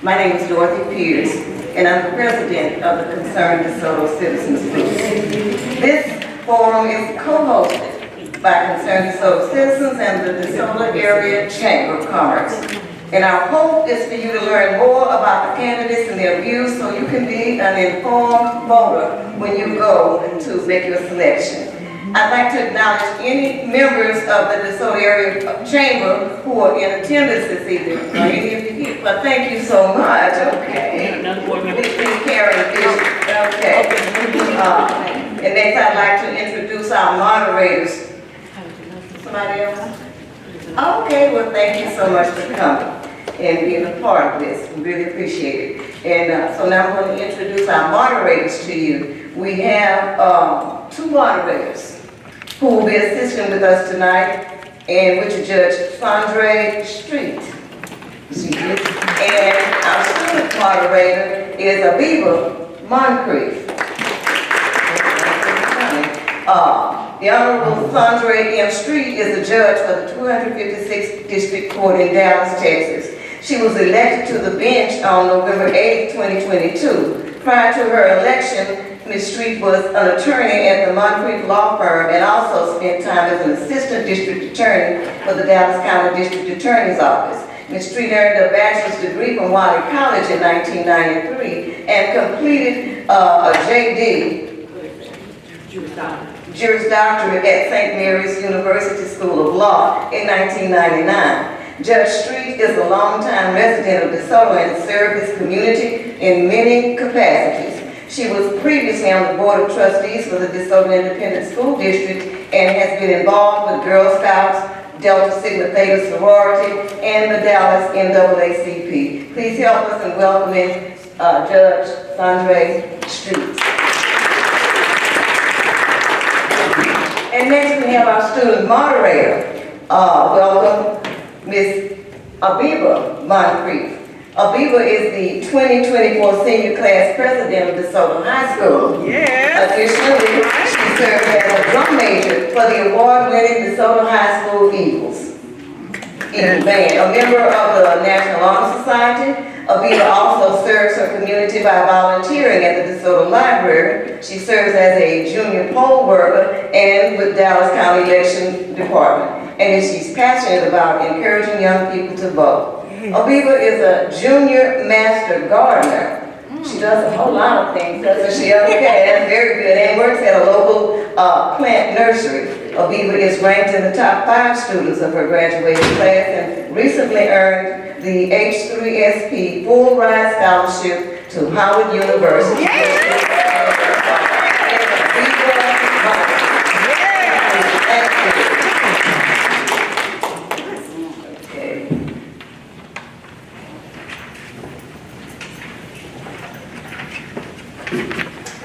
My name is Dorothy Pierce, and I'm the president of the Concerned DeSoto Citizens Group. This forum is co-hosted by Concerned DeSoto Citizens and the DeSoto Area Chamber of Commerce. And our hope is for you to learn more about the candidates and their views so you can be an informed voter when you go to make your selection. I'd like to acknowledge any members of the DeSoto Area Chamber who are in attendance this evening. Any of you here? But thank you so much. Okay. Please carry the vision. Okay. And next I'd like to introduce our moderators. Somebody else? Okay, well thank you so much for coming and being a part of this. We really appreciate it. And so now I'm going to introduce our moderators to you. We have two moderators who will be assisting with us tonight, and which is Judge Sandra Street. And our student moderator is Aviva Moncrief. The Honorable Sandra M. Street is a judge for the 256th District Court in Dallas, Texas. She was elected to the bench on November 8, 2022. Prior to her election, Ms. Street was an attorney at the Moncrief Law Firm and also spent time as an assistant district attorney for the Dallas County District Attorney's Office. Ms. Street earned a bachelor's degree from Wiley College in 1993 and completed a JD, Juris Doctorate at St. Mary's University School of Law in 1999. Judge Street is a longtime resident of DeSoto and served his community in many capacities. She was previously on the Board of Trustees for the DeSoto Independent School District and has been involved with Girl Scouts, Delta Sigma Theta Sorority, and the Dallas NAACP. Please help us in welcoming Judge Sandra Street. And next we have our student moderator. Welcome Ms. Aviva Moncrief. Aviva is the 2024 senior class president of DeSoto High School. Yes. Additionally, she served as a drum major for the award-winning DeSoto High School Eagles. Eagle Band. A member of the National Honor Society, Aviva also serves her community by volunteering at the DeSoto Library. She serves as a junior poll worker and with Dallas County Election Department. And she's passionate about encouraging young people to vote. Aviva is a junior master gardener. She does a whole lot of things, doesn't she? Okay, that's very good. And works at a local plant nursery. Aviva is ranked in the top 5 students of her graduating class and recently earned the H3SP full ride scholarship to Howard University.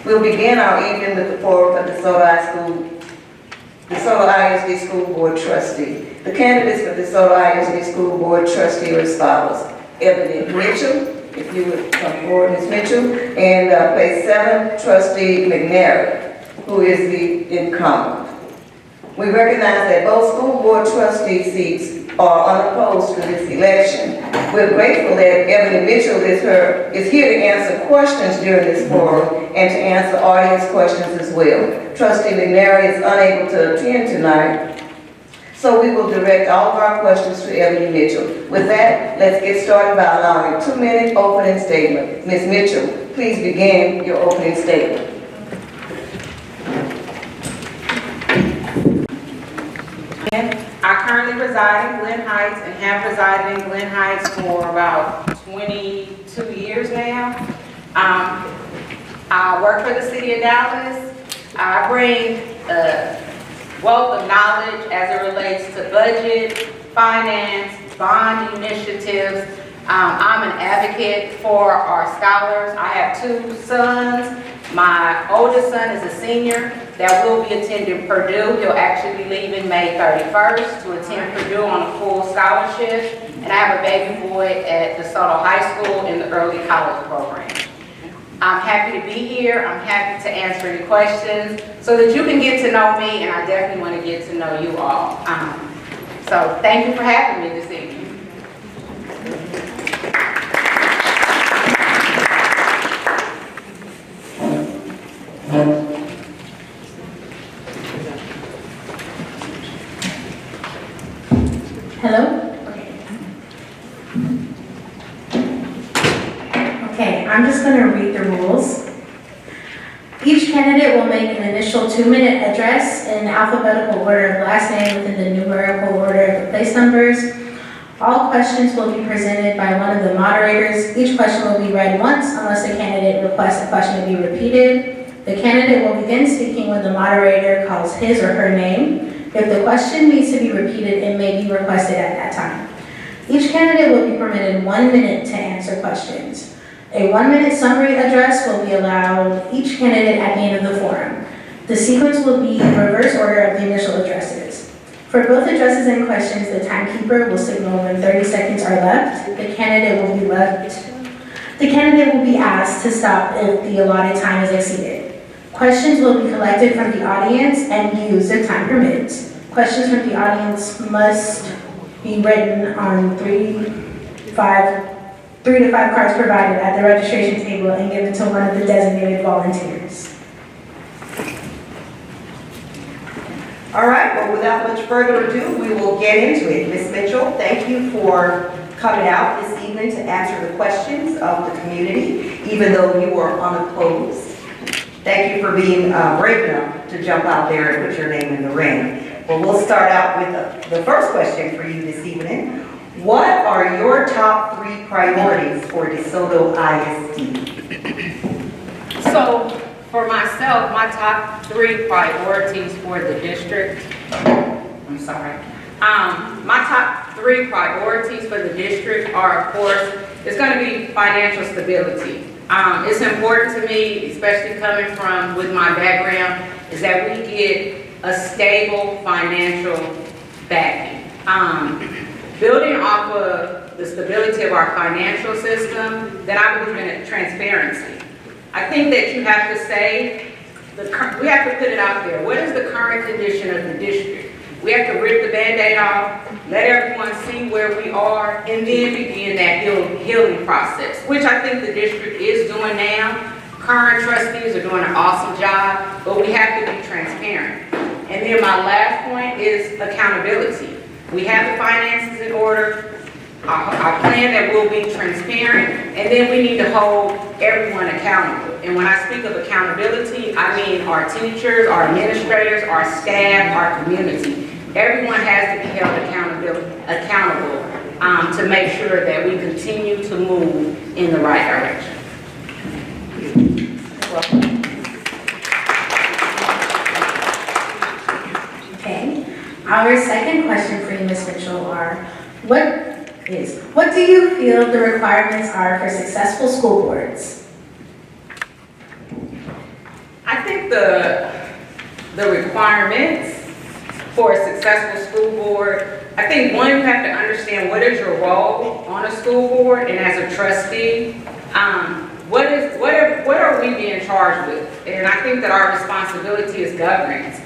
We'll begin our evening with the forum for DeSoto ISD School Board Trustee. The candidates for DeSoto ISD School Board Trustee are as follows. Ebony Mitchell, if you would come forward, Ms. Mitchell, and place 7, Trustee McNary, who is the incumbent. We recognize that both school board trustee seats are unopposed to this election. We're grateful that Ebony Mitchell is here to answer questions during this forum and to answer audience questions as well. Trustee McNary is unable to attend tonight, so we will direct all of our questions to Ebony Mitchell. With that, let's get started by allowing a 2-minute opening statement. Ms. Mitchell, please begin your opening statement. I currently reside in Glen Heights and have resided in Glen Heights for about 22 years now. I work for the city of Dallas. I bring a wealth of knowledge as it relates to budget, finance, bond initiatives. I'm an advocate for our scholars. I have 2 sons. My oldest son is a senior that will be attending Purdue. He'll actually be leaving May 31st to attend Purdue on a full scholarship. And I have a baby boy at DeSoto High School in the early college program. I'm happy to be here. I'm happy to answer any questions so that you can get to know me, and I definitely want to get to know you all. So thank you for having me this evening. I'm just going to read the rules. Each candidate will make an initial 2-minute address in alphabetical order of last name within the numerical order of the place numbers. All questions will be presented by one of the moderators. Each question will be read once unless the candidate requests the question to be repeated. The candidate will begin speaking when the moderator calls his or her name. If the question needs to be repeated, it may be requested at that time. Each candidate will be permitted 1 minute to answer questions. A 1-minute summary address will be allowed each candidate at the end of the forum. The sequence will be in reverse order of the initial addresses. For both addresses and questions, the timekeeper will signal when 30 seconds are left. The candidate will be asked to stop if the allotted time is exceeded. Questions will be collected from the audience and used if time permits. Questions from the audience must be written on 3 to 5 cards provided at the registration table and given to one of the designated volunteers. All right, well, without much further ado, we will get into it. Ms. Mitchell, thank you for coming out this evening to answer the questions of the community, even though you were unopposed. Thank you for being brave enough to jump out there and put your name in the ring. Well, we'll start out with the first question for you this evening. What are your top 3 priorities for DeSoto ISD? So for myself, my top 3 priorities for the district, my top 3 priorities for the district are, of course, it's going to be financial stability. It's important to me, especially coming from with my background, is that we get a stable financial backing. Building off of the stability of our financial system, then I believe in transparency. I think that you have to say, we have to put it out there. What is the current condition of the district? We have to rip the Band-Aid off, let everyone see where we are, and then begin that healing process, which I think the district is doing now. Current trustees are doing an awesome job, but we have to be transparent. And then my last point is accountability. We have the finances in order. I plan that we'll be transparent, and then we need to hold everyone accountable. And when I speak of accountability, I mean our teachers, our administrators, our staff, our community. Everyone has to be held accountable to make sure that we continue to move in the right direction. Welcome. Okay. Our second question for you, Ms. Mitchell, are what do you feel the requirements are for successful school boards? I think the requirements for a successful school board, I think one, you have to understand what is your role on a school board, and as a trustee, what are we being charged with? And I think that our responsibility is governance.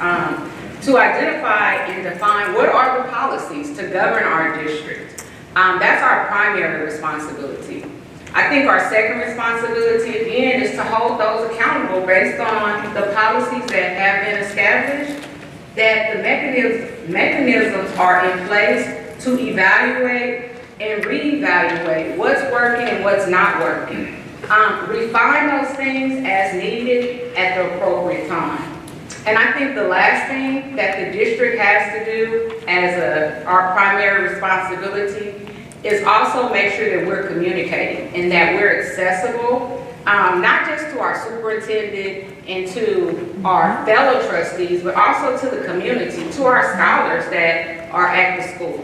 To identify and define what are the policies to govern our district. That's our primary responsibility. I think our second responsibility, again, is to hold those accountable based on the policies that have been established, that the mechanisms are in place to evaluate and reevaluate what's working and what's not working. Refine those things as needed at the appropriate time. And I think the last thing that the district has to do as our primary responsibility is also make sure that we're communicating and that we're accessible, not just to our superintendent and to our fellow trustees, but also to the community, to our scholars that are at the school.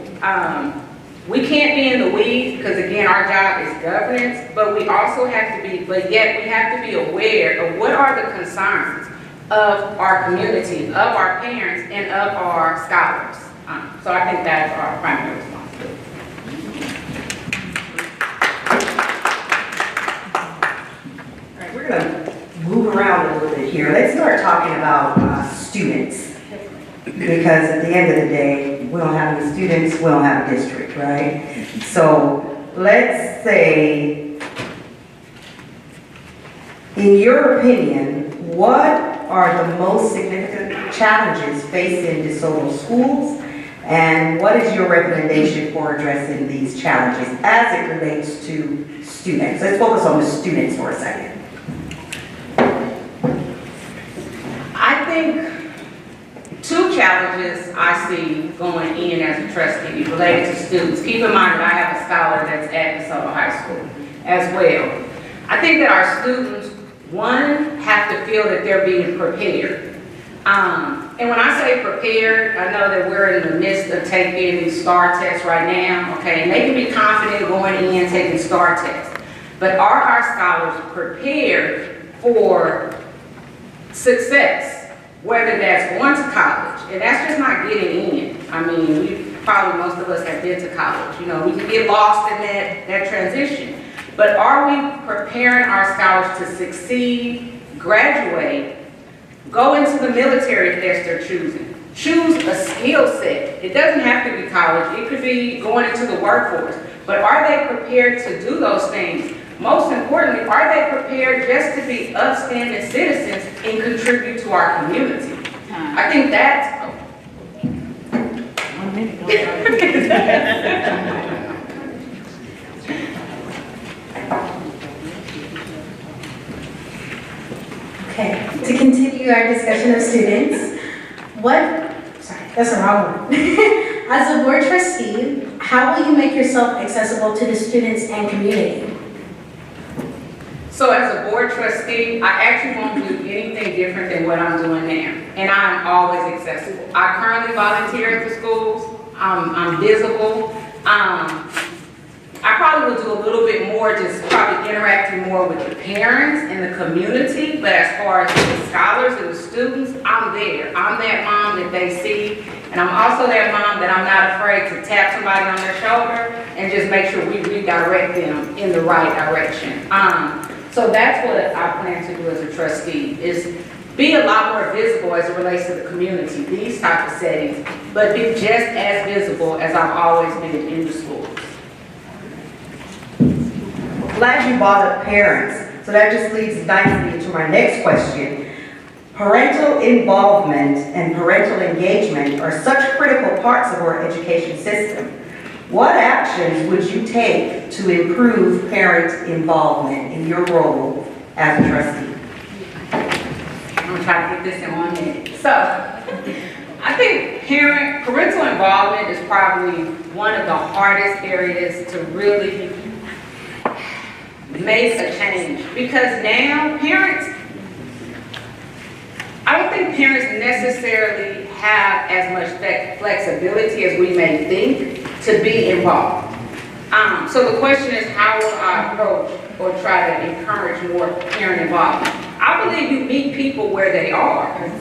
We can't be in the weeds because, again, our job is governance, but we also have to be, but yet we have to be aware of what are the concerns of our community, of our parents, and of our scholars. So I think that's our primary responsibility. All right, we're going to move around a little bit here. Let's start talking about students. Because at the end of the day, we don't have any students, we don't have a district, right? So let's say, in your opinion, what are the most significant challenges facing DeSoto schools And what is your recommendation for addressing these challenges as it relates to students? Let's focus on the students for a second. I think two challenges I see going in as a trustee related to students. Keep in mind that I have a scholar that's at DeSoto High School as well. I think that our students, one, have to feel that they're being prepared. And when I say prepared, I know that we're in the midst of taking these STAR tests right now, okay? And they can be confident going in taking STAR tests. But are our scholars prepared for success, whether that's going to college? And that's just not getting in. I mean, probably most of us have been to college. You know, we can get lost in that transition. But are we preparing our scholars to succeed, graduate, go into the military if that's their choosing? Choose a skill set. It doesn't have to be college. It could be going into the workforce. But are they prepared to do those things? Most importantly, are they prepared just to be upstanding citizens and contribute to our community? I think that's... 1 minute. Okay, to continue our discussion of students, that's the wrong one. As a board trustee, how will you make yourself accessible to the students and community? So as a board trustee, I actually won't do anything different than what I'm doing now. And I'm always accessible. I currently volunteer at the schools. I'm visible. I probably will do a little bit more, just probably interacting more with the parents and the community, but as far as the scholars and the students, I'm there. I'm that mom that they see, and I'm also that mom that I'm not afraid to tap somebody on their shoulder and just make sure we redirect them in the right direction. So that's what I plan to do as a trustee, is be a lot more visible as it relates to the community, these type of settings, but be just as visible as I've always been in the schools. Glad you brought up parents, so that just leads nicely into my next question. Parental involvement and parental engagement are such critical parts of our education system. What actions would you take to improve parent involvement in your role as a trustee? I'm gonna try to get this in 1 minute. So, I think parental involvement is probably one of the hardest areas to really make a change, because now I don't think parents necessarily have as much flexibility as we may think to be involved. So the question is, how will I approach or try to encourage more parent involvement? I believe you meet people where they are, and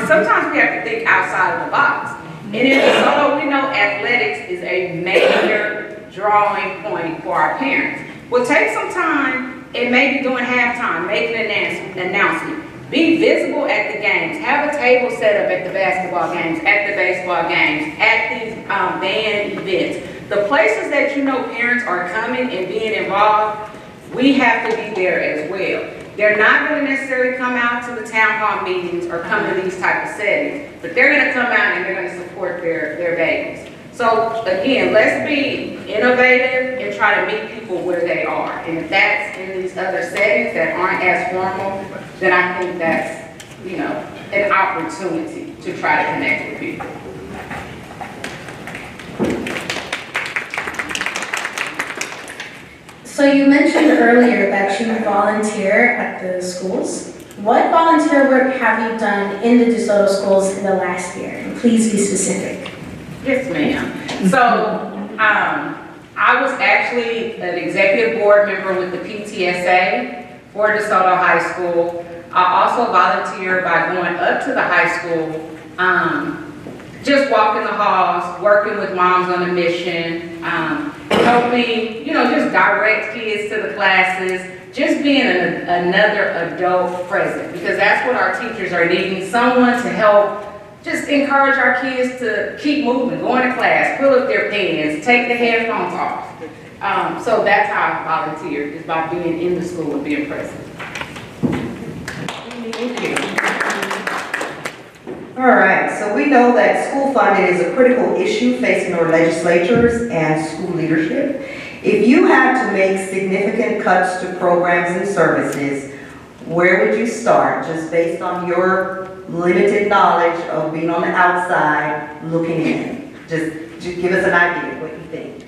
sometimes we have to think outside of the box. And in DeSoto, we know athletics is a major drawing point for our parents. Well, take some time and maybe during halftime, make an announcement. Be visible at the games. Have a table set up at the basketball games, at the baseball games, at these band events. The places that you know parents are coming and being involved, we have to be there as well. They're not going to necessarily come out to the town hall meetings or come to these type of settings, but they're going to come out and they're going to support their babies. So again, let's be innovative and try to meet people where they are. And if that's in these other settings that aren't as formal, then I think that's, an opportunity to try to connect with people. So you mentioned earlier that you volunteer at the schools. What volunteer work have you done in the DeSoto schools in the last year? And please be specific. Yes, ma'am. So, I was actually an executive board member with the PTSA for DeSoto High School. I also volunteered by going up to the high school, just walking the halls, working with moms on a mission, helping, just direct kids to the classes, just being another adult present, because that's what our teachers are needing, someone to help just encourage our kids to keep moving, going to class, pull up their pants, take the headphones off. So that's how I volunteered, is by being in the school and being present. Thank you. All right, so we know that school funding is a critical issue facing our legislatures and school leadership. If you had to make significant cuts to programs and services, where would you start, just based on your limited knowledge of being on the outside looking in? Just give us an idea of what you think.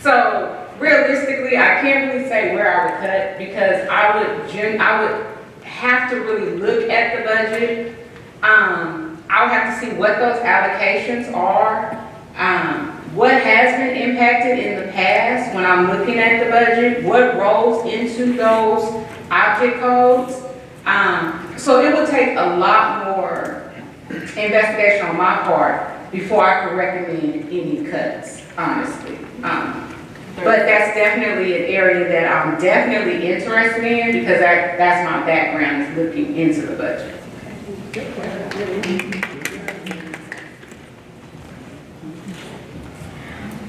So realistically, I can't really say where I would cut because I would have to really look at the budget. I would have to see what those allocations are, what has been impacted in the past when I'm looking at the budget, what rolls into those object codes. So it would take a lot more investigation on my part before I could recommend any cuts, honestly. But that's definitely an area that I'm definitely interested in because that's my background, is looking into the budget.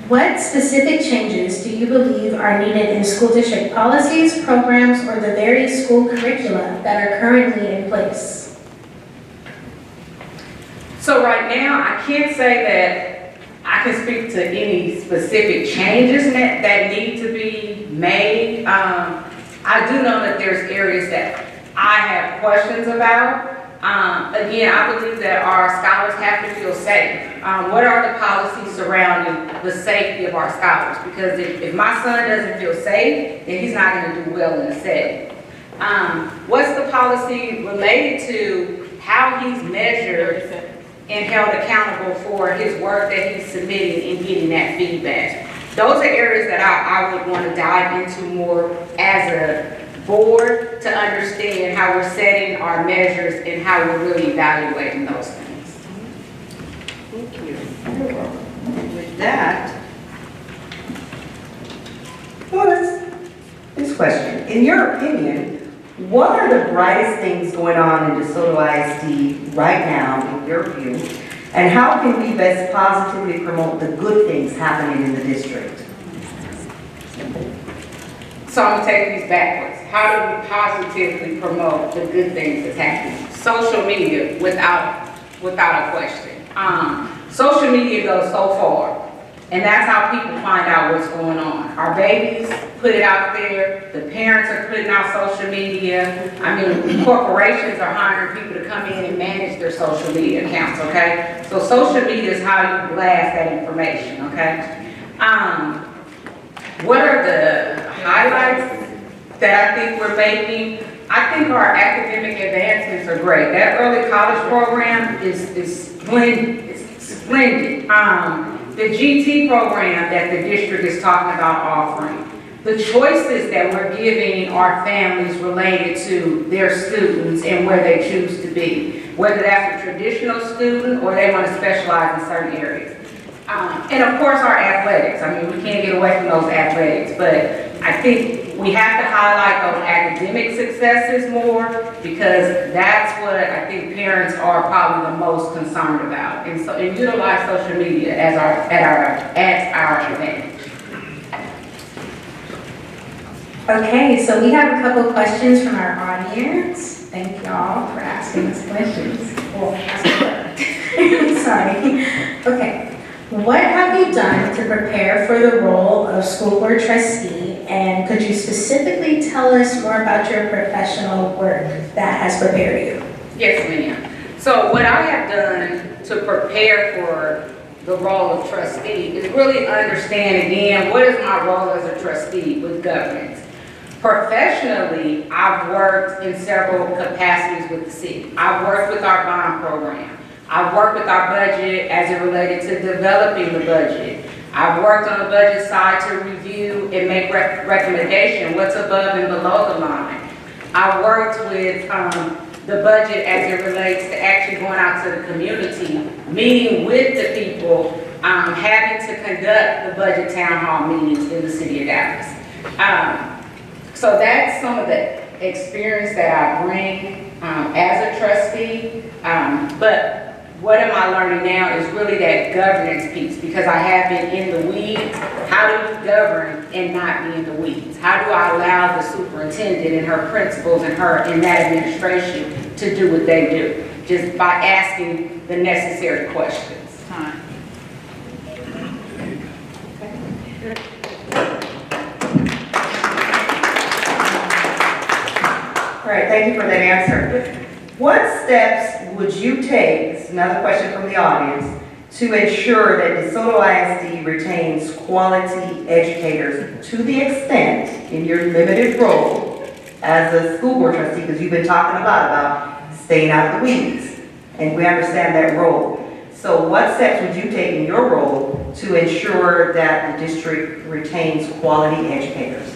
What specific changes do you believe are needed in school district policies, programs, or the various school curricula that are currently in place? So right now, I can't say that I can speak to any specific changes that need to be made. I do know that there's areas that I have questions about. Again, I believe that our scholars have to feel safe. What are the policies surrounding the safety of our scholars? Because if my son doesn't feel safe, then he's not going to do well in the setting. What's the policy related to how he's measured and held accountable for his work that he's submitting and getting that feedback? Those are areas that I would want to dive into more as a board to understand how we're setting our measures and how we're really evaluating those things. Thank you. With that, this question. In your opinion, what are the brightest things going on in DeSoto ISD right now, in your view, and how can we best positively promote the good things happening in the district? So I'm gonna take these backwards. How do we positively promote the good things that's happening? Social media, without a question. Social media goes so far, and that's how people find out what's going on. Our babies put it out there, the parents are putting out social media. I mean, corporations are hiring people to come in and manage their social media accounts, okay? So social media is how you blast that information, okay? What are the highlights that I think we're making? I think our academic advancements are great. That early college program is splendid. The GT program that the district is talking about offering, the choices that we're giving our families related to their students and where they choose to be, whether that's a traditional student or they want to specialize in certain areas. And of course our athletics. I mean, we can't get away from those athletics, but I think we have to highlight those academic successes more because that's what I think parents are probably the most concerned about. And so, and utilize social media as at our advantage. Okay, so we have a couple questions from our audience. Thank y'all for asking us questions. Well, sorry. Okay. What have you done to prepare for the role of school board trustee, and could you specifically tell us more about your professional work that has prepared you? Yes, ma'am. So what I have done to prepare for the role of trustee is really understand again, what is my role as a trustee with governance? Professionally, I've worked in several capacities with the city. I've worked with our bond program. I've worked with our budget as it related to developing the budget. I've worked on the budget side to review and make recommendation, what's above and below the line. I've worked with the budget as it relates to actually going out to the community, meeting with the people, having to conduct the budget town hall meetings in the city of Dallas. So that's some of the experience that I bring as a trustee, but what am I learning now is really that governance piece, because I have been in the weeds. How do you govern and not be in the weeds? How do I allow the superintendent and her principals and her in that administration to do what they do? just by asking the necessary questions. All right, thank you for that answer. What steps would you take, this is another question from the audience, to ensure that DeSoto ISD retains quality educators to the extent, in your limited role as a school board trustee, because you've been talking a lot about staying out of the weeds, and we understand that role. So what steps would you take in your role to ensure that the district retains quality educators?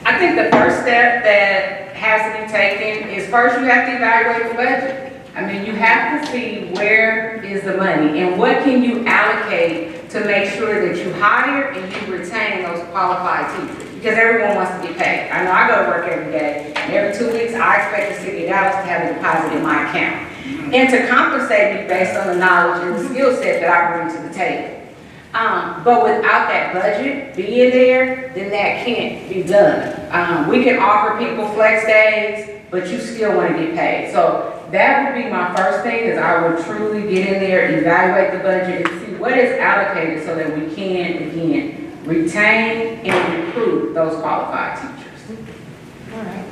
I think the first step that has to be taken is first you have to evaluate the budget. I mean, you have to see where is the money and what can you allocate to make sure that you hire and you retain those qualified teachers, because everyone wants to be paid. I know I go to work every day, and every 2 weeks I expect the city of Dallas to have a deposit in my account and to compensate me based on the knowledge and the skill set that I bring to the table. But without that budget being there, then that can't be done. We can offer people flex days, but you still want to get paid. So that would be my first thing, is I would truly get in there, evaluate the budget, and see what is allocated so that we can, again, retain and recruit those qualified teachers. All right.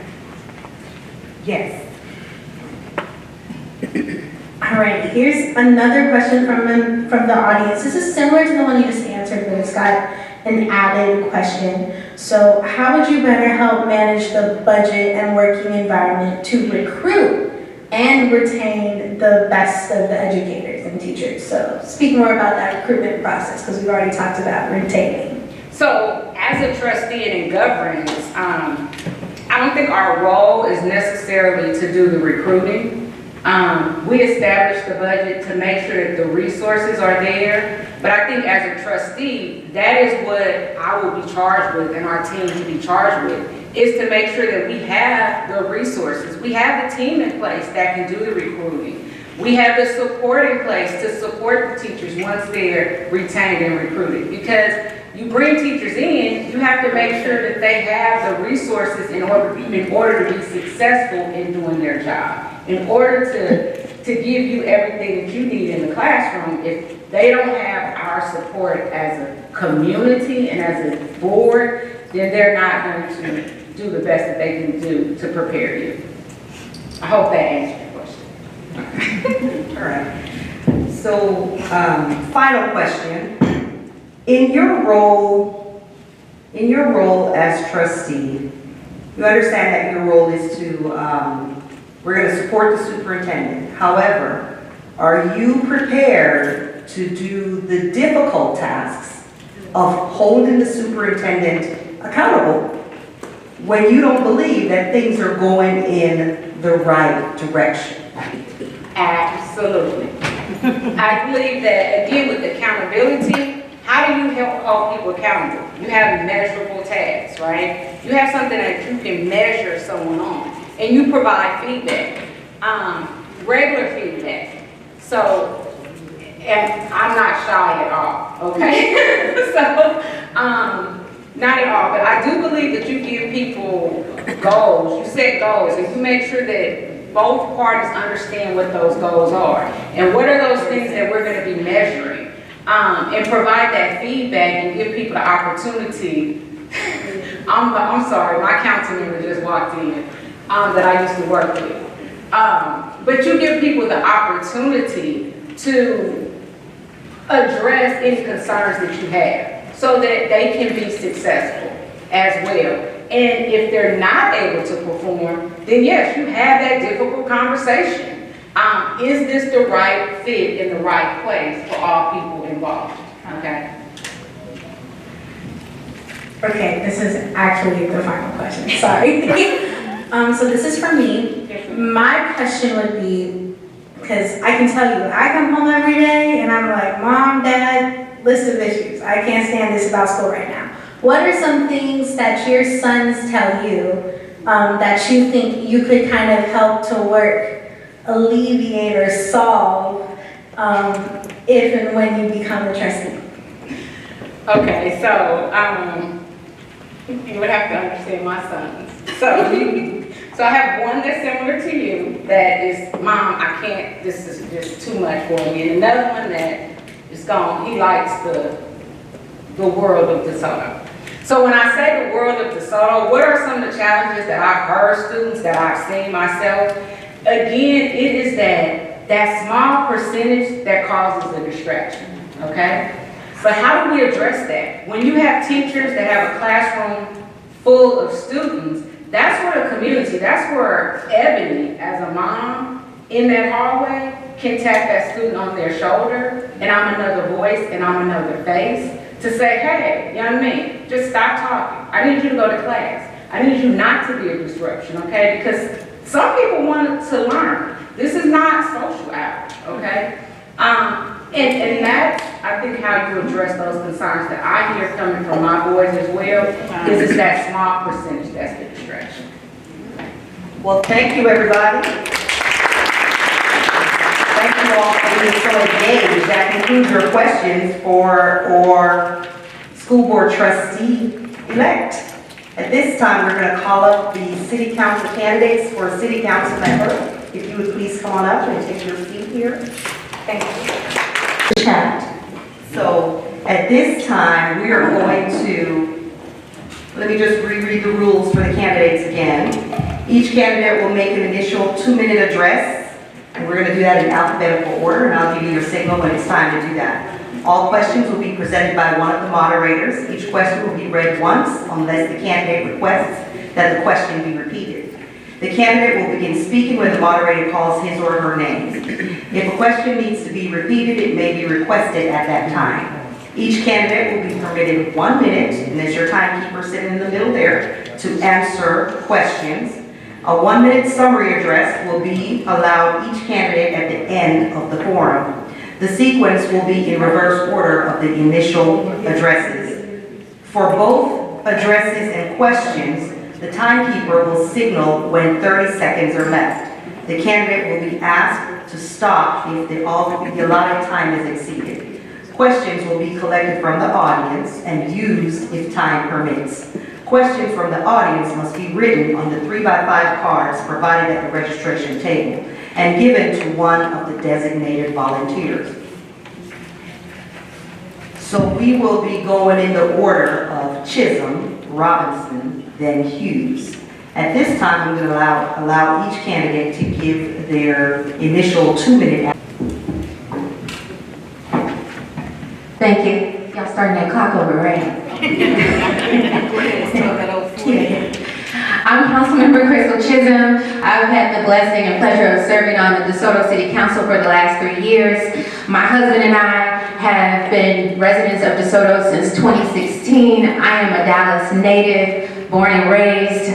Yes. All right, here's another question from the audience. This is similar to the one you just answered, but it's got an added question. So how would you better help manage the budget and working environment to recruit and retain the best of the educators and teachers? So speak more about that recruitment process, because we've already talked about retaining. So as a trustee and in governance, I don't think our role is necessarily to do the recruiting. We establish the budget to make sure that the resources are there, but I think as a trustee, that is what I will be charged with and our team to be charged with, is to make sure that we have the resources. We have the team in place that can do the recruiting. We have the support in place to support the teachers once they're retained and recruited, because you bring teachers in, you have to make sure that they have the resources in order to be successful in doing their job. In order to give you everything that you need in the classroom, if they don't have our support as a community and as a board, then they're not going to do the best that they can do to prepare you. I hope that answered your question. All right. So, final question. In your role as trustee, you understand that your role is to, we're going to support the superintendent. However, are you prepared to do the difficult tasks of holding the superintendent accountable when you don't believe that things are going in the right direction? Absolutely. I believe that, again, with accountability, how do you help hold people accountable? You have measurable tasks, right? You have something that you can measure someone on, and you provide feedback, regular feedback. So, and I'm not shy at all, okay? So, not at all, but I do believe that you give people goals, you set goals, and you make sure that both parties understand what those goals are, and what are those things that we're going to be measuring. And provide that feedback and give people the opportunity. I'm sorry, my council member just walked in that I used to work with. But you give people the opportunity to address any concerns that you have so that they can be successful as well. And if they're not able to perform, then yes, you have that difficult conversation. Is this the right fit in the right place for all people involved? Okay. Okay, this is actually the final question, sorry. So this is for me. My question would be, because I can tell you, I come home every day and I'm like, Mom, Dad, list of issues. I can't stand this about school right now. What are some things that your sons tell you that you think you could kind of help to work, alleviate, or solve if and when you become a trustee? Okay, so you would have to understand my sons. So So I have one that's similar to you, that is, Mom, I can't, this is just too much for me. And another one that is gone, he likes the world of DeSoto. So when I say the world of DeSoto, what are some of the challenges that I've heard students, that I've seen myself? Again, it is that small percentage that causes a distraction, okay? But how do we address that? When you have teachers that have a classroom full of students, that's where the community, that's where Ebony, as a mom, in that hallway, can tap that student on their shoulder, and I'm another voice, and I'm another face, to say, hey, young man, just stop talking. I need you to go to class. I need you not to be a disruption, okay? Because some people want to learn. This is not social hours, okay? And that's, I think, how you address those concerns that I hear coming from my boys as well, is it's that small percentage that's the distraction. Well, thank you, everybody. Thank you all for being so engaged. That concludes your questions for school board trustee-elect. At this time, we're going to call up the city council candidates for a city council member. If you would please come on up and take your seat here. Thank you. Chat. So at this time, we are going to, let me just reread the rules for the candidates again. Each candidate will make an initial 2-minute address, and we're going to do that in alphabetical order, and I'll give you your signal when it's time to do that. All questions will be presented by one of the moderators. Each question will be read once unless the candidate requests that the question be repeated. The candidate will begin speaking when the moderator calls his or her name. If a question needs to be repeated, it may be requested at that time. Each candidate will be permitted 1 minute, and there's your timekeeper sitting in the middle there, to answer questions. A 1-minute summary address will be allowed each candidate at the end of the forum. The sequence will be in reverse order of the initial addresses. For both addresses and questions, the timekeeper will signal when 30 seconds are left. The candidate will be asked to stop if the allotted time is exceeded. Questions will be collected from the audience and used if time permits. Questions from the audience must be written on the 3x5 cards provided at the registration table and given to one of the designated volunteers. So we will be going in the order of Chisholm, Robinson, then Hughes. At this time, we will allow each candidate to give their initial 2-minute. Thank you. Y'all starting that clock over, right? I'm Councilmember Crystal Chisholm. I've had the blessing and pleasure of serving on the DeSoto City Council for the last 3 years. My husband and I have been residents of DeSoto since 2016. I am a Dallas native, born and raised.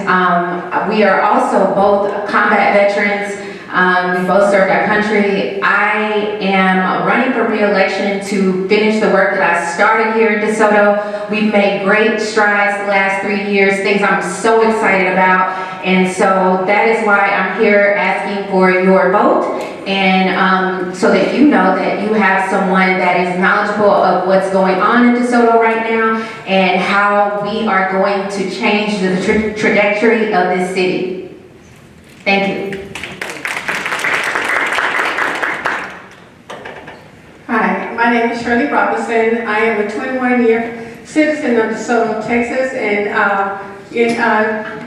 We are also both combat veterans. We both served our country. I am running for re-election to finish the work that I started here in DeSoto. We've made great strides the last 3 years, things I'm so excited about. And so that is why I'm here asking for your vote. And so that you know that you have someone that is knowledgeable of what's going on in DeSoto right now and how we are going to change the trajectory of this city. Thank you. Hi, my name is Shirley Robinson. I am a 21-year citizen of DeSoto, Texas, and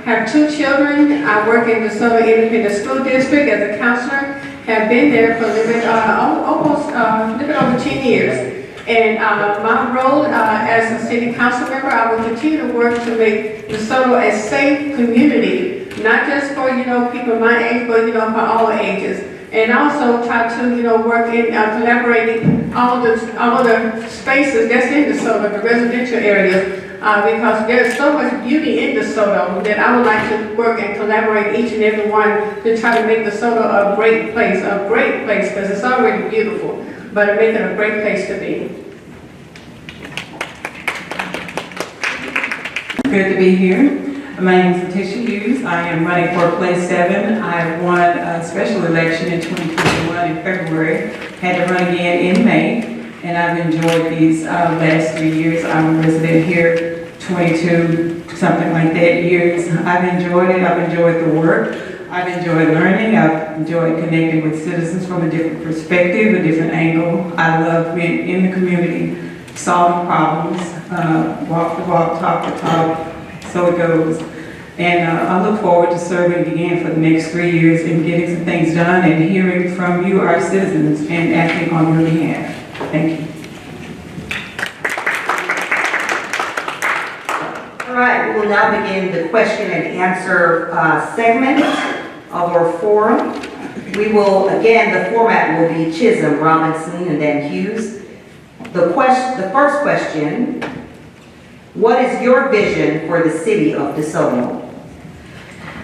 have 2 children. I work in DeSoto Independent School District as a counselor. Have been there for a little bit, almost a little bit over 10 years. And my role as a city council member, I will continue to work to make DeSoto a safe community, not just for people my age, but for all ages. And also try to work in collaborating all the spaces that's in DeSoto, the residential areas, because there's so much beauty in DeSoto that I would like to work and collaborate each and every one to try to make DeSoto a great place, because it's already beautiful, but to make it a great place to be. Good to be here. My name is Letitia Hughes. I am running for place 7. I won a special election in 2021 in February. Had to run again in May, and I've enjoyed these last 3 years. I'm a resident here 22, something like that, years. I've enjoyed it. I've enjoyed the work. I've enjoyed learning. I've enjoyed connecting with citizens from a different perspective, a different angle. I love being in the community, solving problems, walk the walk, talk the talk, so it goes. And I look forward to serving again for the next 3 years and getting some things done and hearing from you, our citizens, and acting on your behalf. Thank you. All right, we will now begin the question and answer segment of our forum. We will, again, the format will be Chisholm, Robinson, and then Hughes. The first question, what is your vision for the city of DeSoto?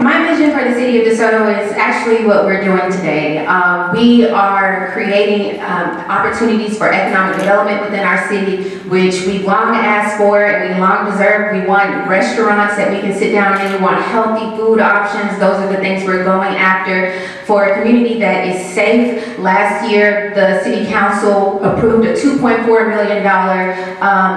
My vision for the city of DeSoto is actually what we're doing today. We are creating opportunities for economic development within our city, which we long asked for and we long deserved. We want restaurants that we can sit down in. We want healthy food options. Those are the things we're going after for a community that is safe. Last year, the city council approved a $2.4 million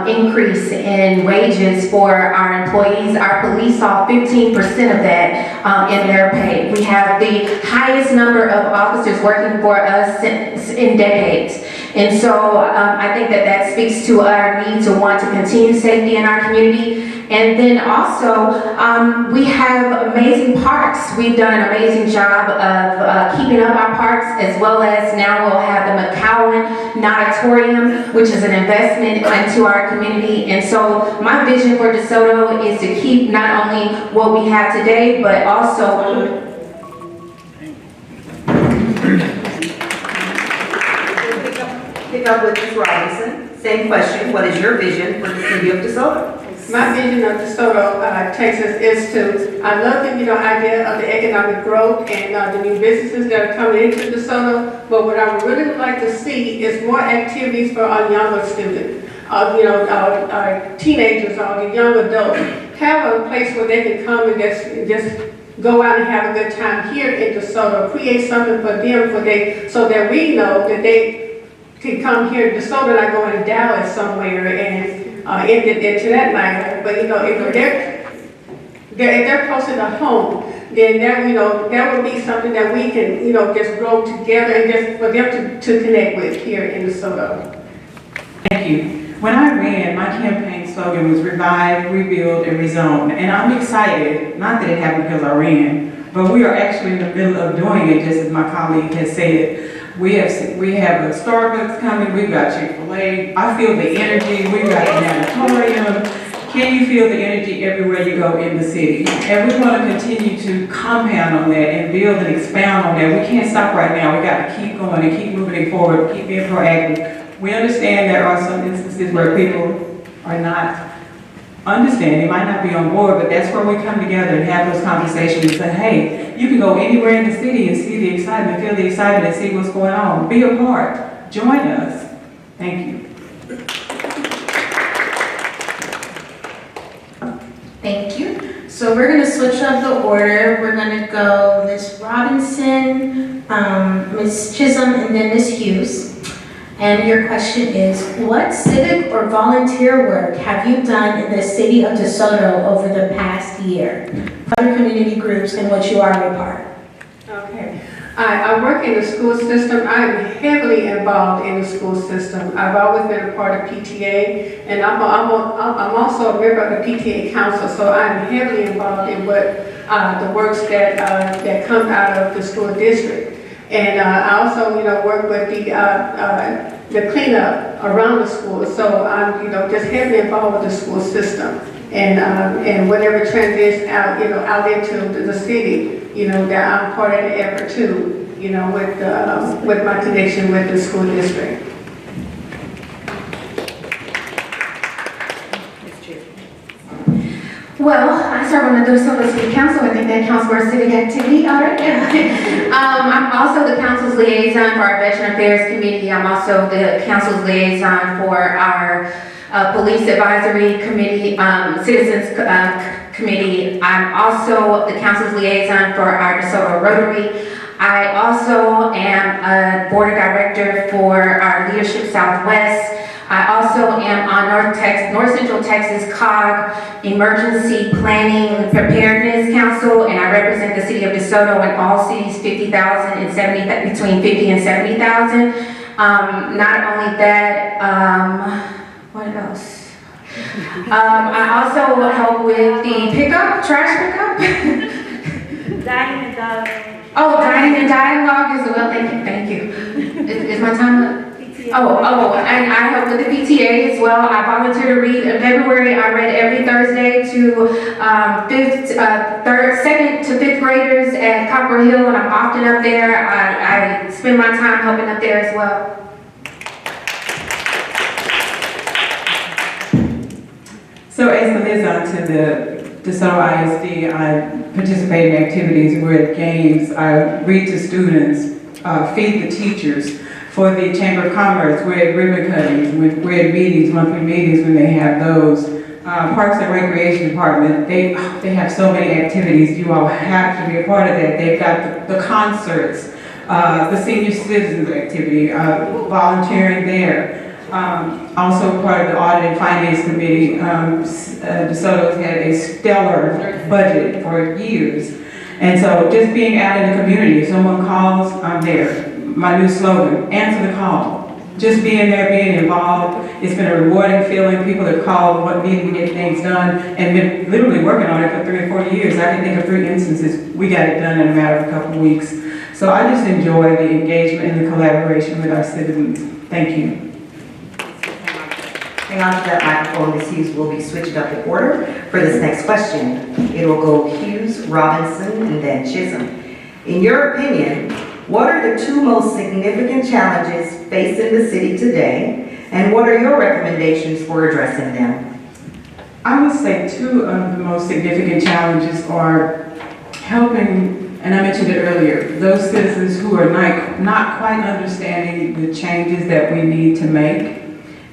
increase in wages for our employees. Our police saw 15% of that in their pay. We have the highest number of officers working for us in decades. And so I think that speaks to our need to want to continue safety in our community. And then also, we have amazing parks. We've done an amazing job of keeping up our parks, as well as now we'll have the McCowan Natatorium, which is an investment into our community. And so my vision for DeSoto is to keep not only what we have today, but also Pick up with Ms. Robinson. Same question, what is your vision for the city of DeSoto? My vision of DeSoto, Texas is to, I love the, idea of the economic growth and the new businesses that are coming into DeSoto, but what I would really would like to see is more activities for our younger students, our teenagers, or the young adults. Have a place where they can come and just go out and have a good time here in DeSoto, create something for them, so that we know that they can come here to DeSoto, not go in Dallas somewhere and into that night. But if they're closer to home, then that would be something that we can just grow together and just for them to connect with here in DeSoto. Thank you. When I ran, my campaign slogan was revive, rebuild, and rezone. And I'm excited, not that it happened because I ran, but we are actually in the middle of doing it, just as my colleague has said. We have a Starbucks coming, we've got Chick-fil-A. I feel the energy, we've got an auditorium. Can you feel the energy everywhere you go in the city? And we want to continue to compound on that and build and expound on that. We can't stop right now. We got to keep going and keep moving it forward, keep being proactive. We understand there are some instances where people are not understanding, might not be on board, but that's where we come together and have those conversations and say, hey, you can go anywhere in the city and see the excitement, feel the excitement, and see what's going on. Be a part. Join us. Thank you. Thank you. So we're going to switch up the order. We're going to go Ms. Robinson, Ms. Chisholm, and then Ms. Hughes. And your question is, what civic or volunteer work have you done in the city of DeSoto over the past year? Other community groups in which you are a part. Okay. I work in the school system. I'm heavily involved in the school system. I've always been a part of PTA, and I'm also a member of the PTA council, so I'm heavily involved in what the works that come out of the school district. And I also, work with the cleanup around the school. So I'm, just heavily involved with the school system, and whatever transitions out, out into the city, that I'm part of the effort too, with my connection with the school district. Well, I serve on the DeSoto City Council. I think that counts for a civic activity. All right. I'm also the council's liaison for our Veteran Affairs Committee. I'm also the council's liaison for our Police Advisory Committee, Citizens Committee. I'm also the council's liaison for our DeSoto Rotary. I also am a board of director for our Leadership Southwest. I also am on North Central Texas COG Emergency Planning Preparedness Council, and I represent the city of DeSoto and all cities 50,000 and 70, between 50 and 70,000. Not only that, what else? I also help with the trash pickup. Dining and dialogue. Oh, dining and dialogue as well, thank you. Is my time up? Oh, and I help with the PTA as well. I volunteer to read. In February, I read every Thursday to second to fifth graders at Copper Hill, and I'm often up there. I spend my time helping up there as well. So as the liaison to the DeSoto ISD, I participate in activities, we're at games, I read to students, feed the teachers. For the Chamber of Commerce, we're at ribbon cuttings, we're at meetings, monthly meetings when they have those. Parks and Recreation Department, they have so many activities, you all have to be a part of that. They've got the concerts, the senior citizens activity, volunteering there. Also part of the Audit and Finance Committee, DeSoto's had a stellar budget for years. And so just being out in the community, if someone calls, I'm there. My new slogan, answer the call. Just being there, being involved, it's been a rewarding feeling. People have called, what needed to get things done, and been literally working on it for 3 or 4 years. I can think of 3 instances, we got it done in a matter of a couple of weeks. So I just enjoy the engagement and the collaboration with our citizens. Thank you. Hang on to that microphone. Ms. Hughes will be switched up in order for this next question. It will go Hughes, Robinson, and then Chisholm. In your opinion, what are the 2 most significant challenges facing the city today, and what are your recommendations for addressing them? I would say 2 of the most significant challenges are helping, and I mentioned it earlier, those citizens who are not quite understanding the changes that we need to make.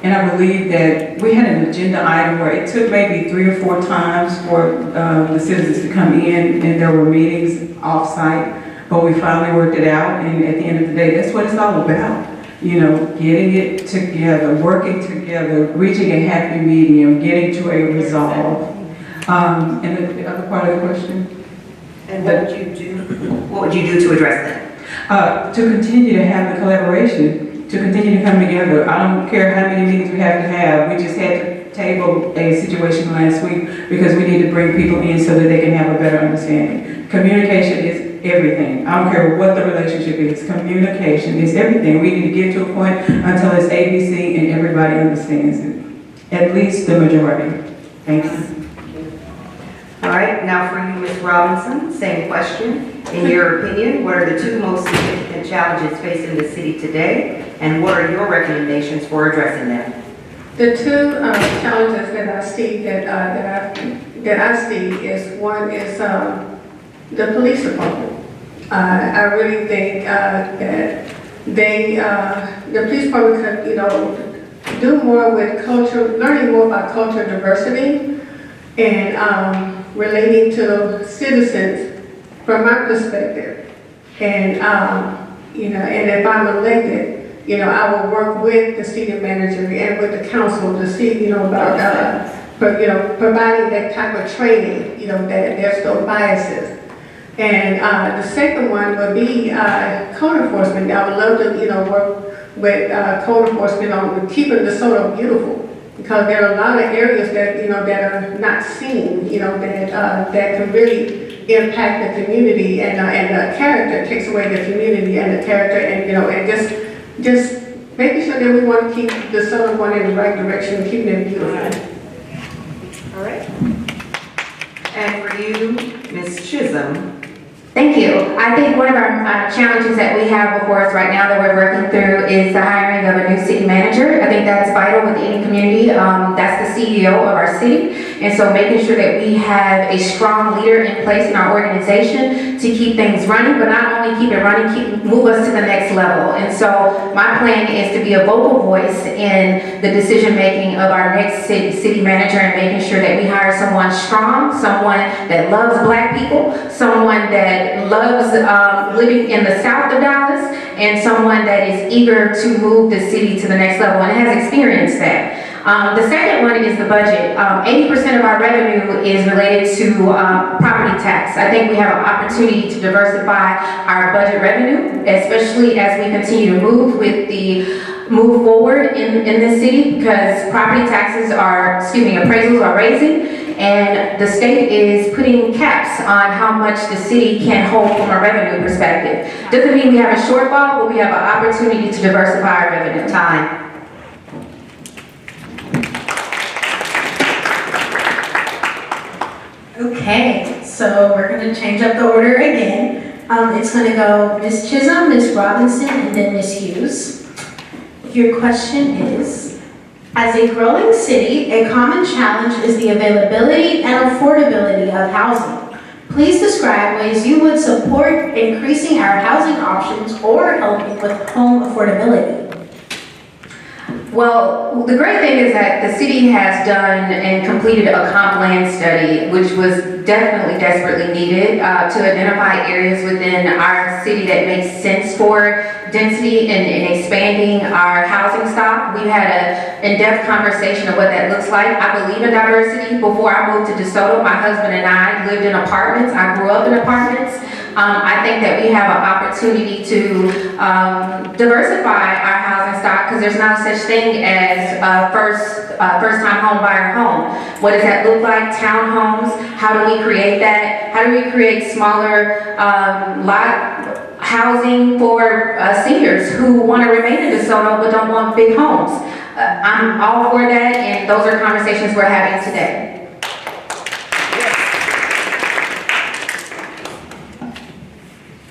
And I believe that we had an agenda item where it took maybe 3 or 4 times for the citizens to come in, and there were meetings off-site, but we finally worked it out, and at the end of the day, that's what it's all about. You know, getting it together, working together, reaching a happy medium, getting to a resolve. And the other part of the question? And what would you do to address that? To continue to have the collaboration, to continue to come together. I don't care how many meetings we have to have. We just had to table a situation last week because we need to bring people in so that they can have a better understanding. Communication is everything. I don't care what the relationship is. Communication is everything. We need to get to a point until it's ABC and everybody understands it. At least the majority. Thank you. All right, now for you, Ms. Robinson, same question. In your opinion, what are the 2 most significant challenges facing the city today, and what are your recommendations for addressing them? The 2 challenges that I see is one is the police department. I really think that the police department could, do more with culture, learning more about cultural diversity, and relating to citizens from my perspective. And and if I'm elected, I will work with the city manager and with the council to see, about providing that type of training, that there's no biases. And the second one would be code enforcement. I would love to, work with code enforcement on keeping DeSoto beautiful, because there are a lot of areas that, that are not seen, that can really impact the community, and the character takes away the community and the character, and, and just making sure that we want to keep DeSoto going in the right direction, keeping it beautiful. All right. And for you, Ms. Chisholm. Thank you. I think one of our challenges that we have before us right now that we're working through is the hiring of a new city manager. I think that's vital with any community. That's the CEO of our city. And so making sure that we have a strong leader in place in our organization to keep things running, but not only keep it running, move us to the next level. And so my plan is to be a vocal voice in the decision-making of our next city manager and making sure that we hire someone strong, someone that loves Black people, someone that loves living in the south of Dallas, and someone that is eager to move the city to the next level and has experienced that. The second one is the budget. 80% of our revenue is related to property tax. I think we have an opportunity to diversify our budget revenue, especially as we continue to move forward in this city, because property taxes appraisals are raising, and the state is putting caps on how much the city can hold from a revenue perspective. Doesn't mean we have a shortfall, but we have an opportunity to diversify our revenue. Time. Okay, so we're gonna change up the order again. It's gonna go Ms. Chisholm, Ms. Robinson, and then Ms. Hughes. Your question is, as a growing city, a common challenge is the availability and affordability of housing. Please describe ways you would support increasing our housing options or helping with home affordability. Well, the great thing is that the city has done and completed a comp land study, which was definitely desperately needed to identify areas within our city that makes sense for density and expanding our housing stock. We've had an in-depth conversation of what that looks like. I believe in diversity. Before I moved to DeSoto, my husband and I lived in apartments. I grew up in apartments. I think that we have an opportunity to diversify our housing stock, because there's no such thing as a first-time home buyer home. What does that look like? Townhomes. How do we create that? How do we create smaller lot housing for seniors who want to remain in DeSoto but don't want big homes? I'm all for that, and those are conversations we're having today.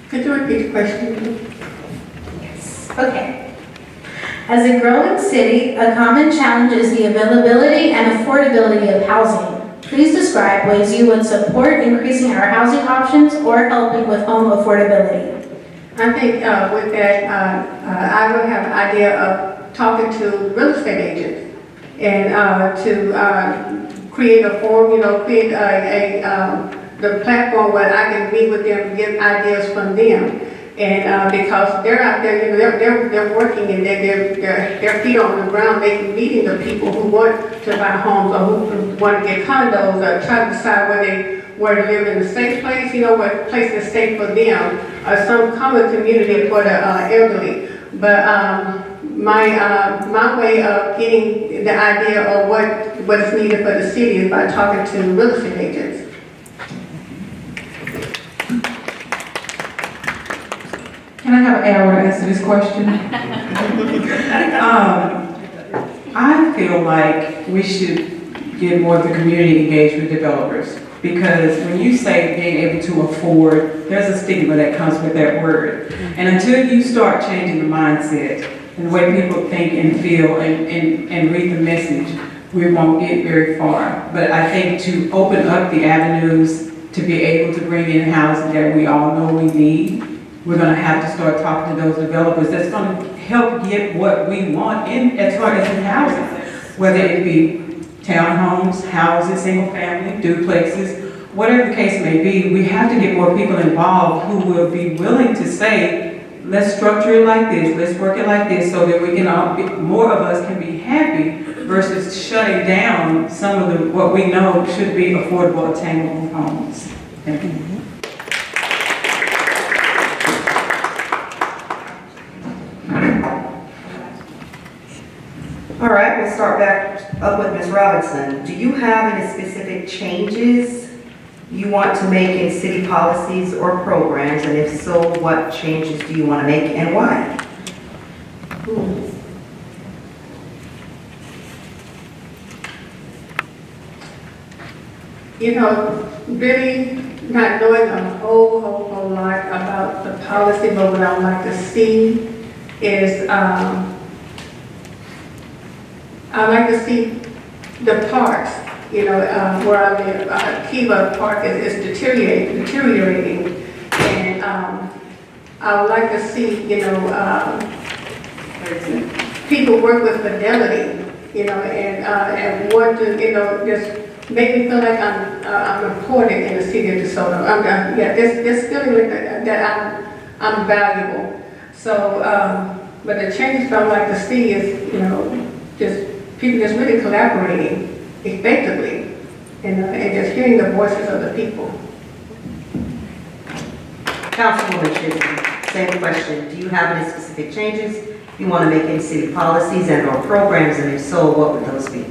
Could you repeat the question? Yes. Okay. As a growing city, a common challenge is the availability and affordability of housing. Please describe ways you would support increasing our housing options or helping with home affordability. I think with that, I would have an idea of talking to real estate agents and to create a forum, create the platform where I can meet with them and get ideas from them. And because they're out there, they're working and their feet on the ground, they're meeting the people who want to buy homes or who want to get condos or try to decide where to live in a safe place, what place is safe for them, or some common community for the elderly. But my way of getting the idea of what is needed for the city is by talking to real estate agents. Can I have an hour to answer this question? I feel like we should get more of the community engaged with developers, because when you say being able to afford, there's a stigma that comes with that word. And until you start changing the mindset and the way people think and feel and read the message, we won't get very far. But I think to open up the avenues to be able to bring in housing that we all know we need, we're going to have to start talking to those developers that's going to help get what we want in as far as in housing, whether it be townhomes, houses, single family, duplexes, whatever the case may be. We have to get more people involved who will be willing to say, let's structure it like this, let's work it like this, so that we can all more of us can be happy, versus shutting down some of what we know should be affordable, attainable homes. Thank you. All right, we'll start back up with Ms. Robinson. Do you have any specific changes you want to make in city policies or programs? And if so, what changes do you want to make and why? Really not knowing a whole lot about the policy, but what I would like to see is I like to see the parks, where I live, Kiva Park is deteriorating. I would like to see, people work with fidelity, and want to, just make me feel like I'm important in the city of DeSoto. This feeling like that I'm valuable. So, but the changes I would like to see is, just people just really collaborating effectively and just hearing the voices of the people. Councilwoman Chisholm, same question. Do you have any specific changes you want to make in city policies and or programs, and if so, what would those be?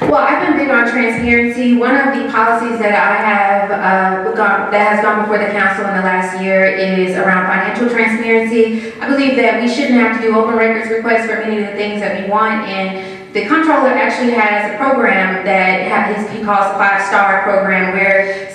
Well, I've been big on transparency. One of the policies that I have that has gone before the council in the last year is around financial transparency. I believe that we shouldn't have to do open records requests for many of the things that we want, and the comptroller actually has a program that he calls the 5-star program, where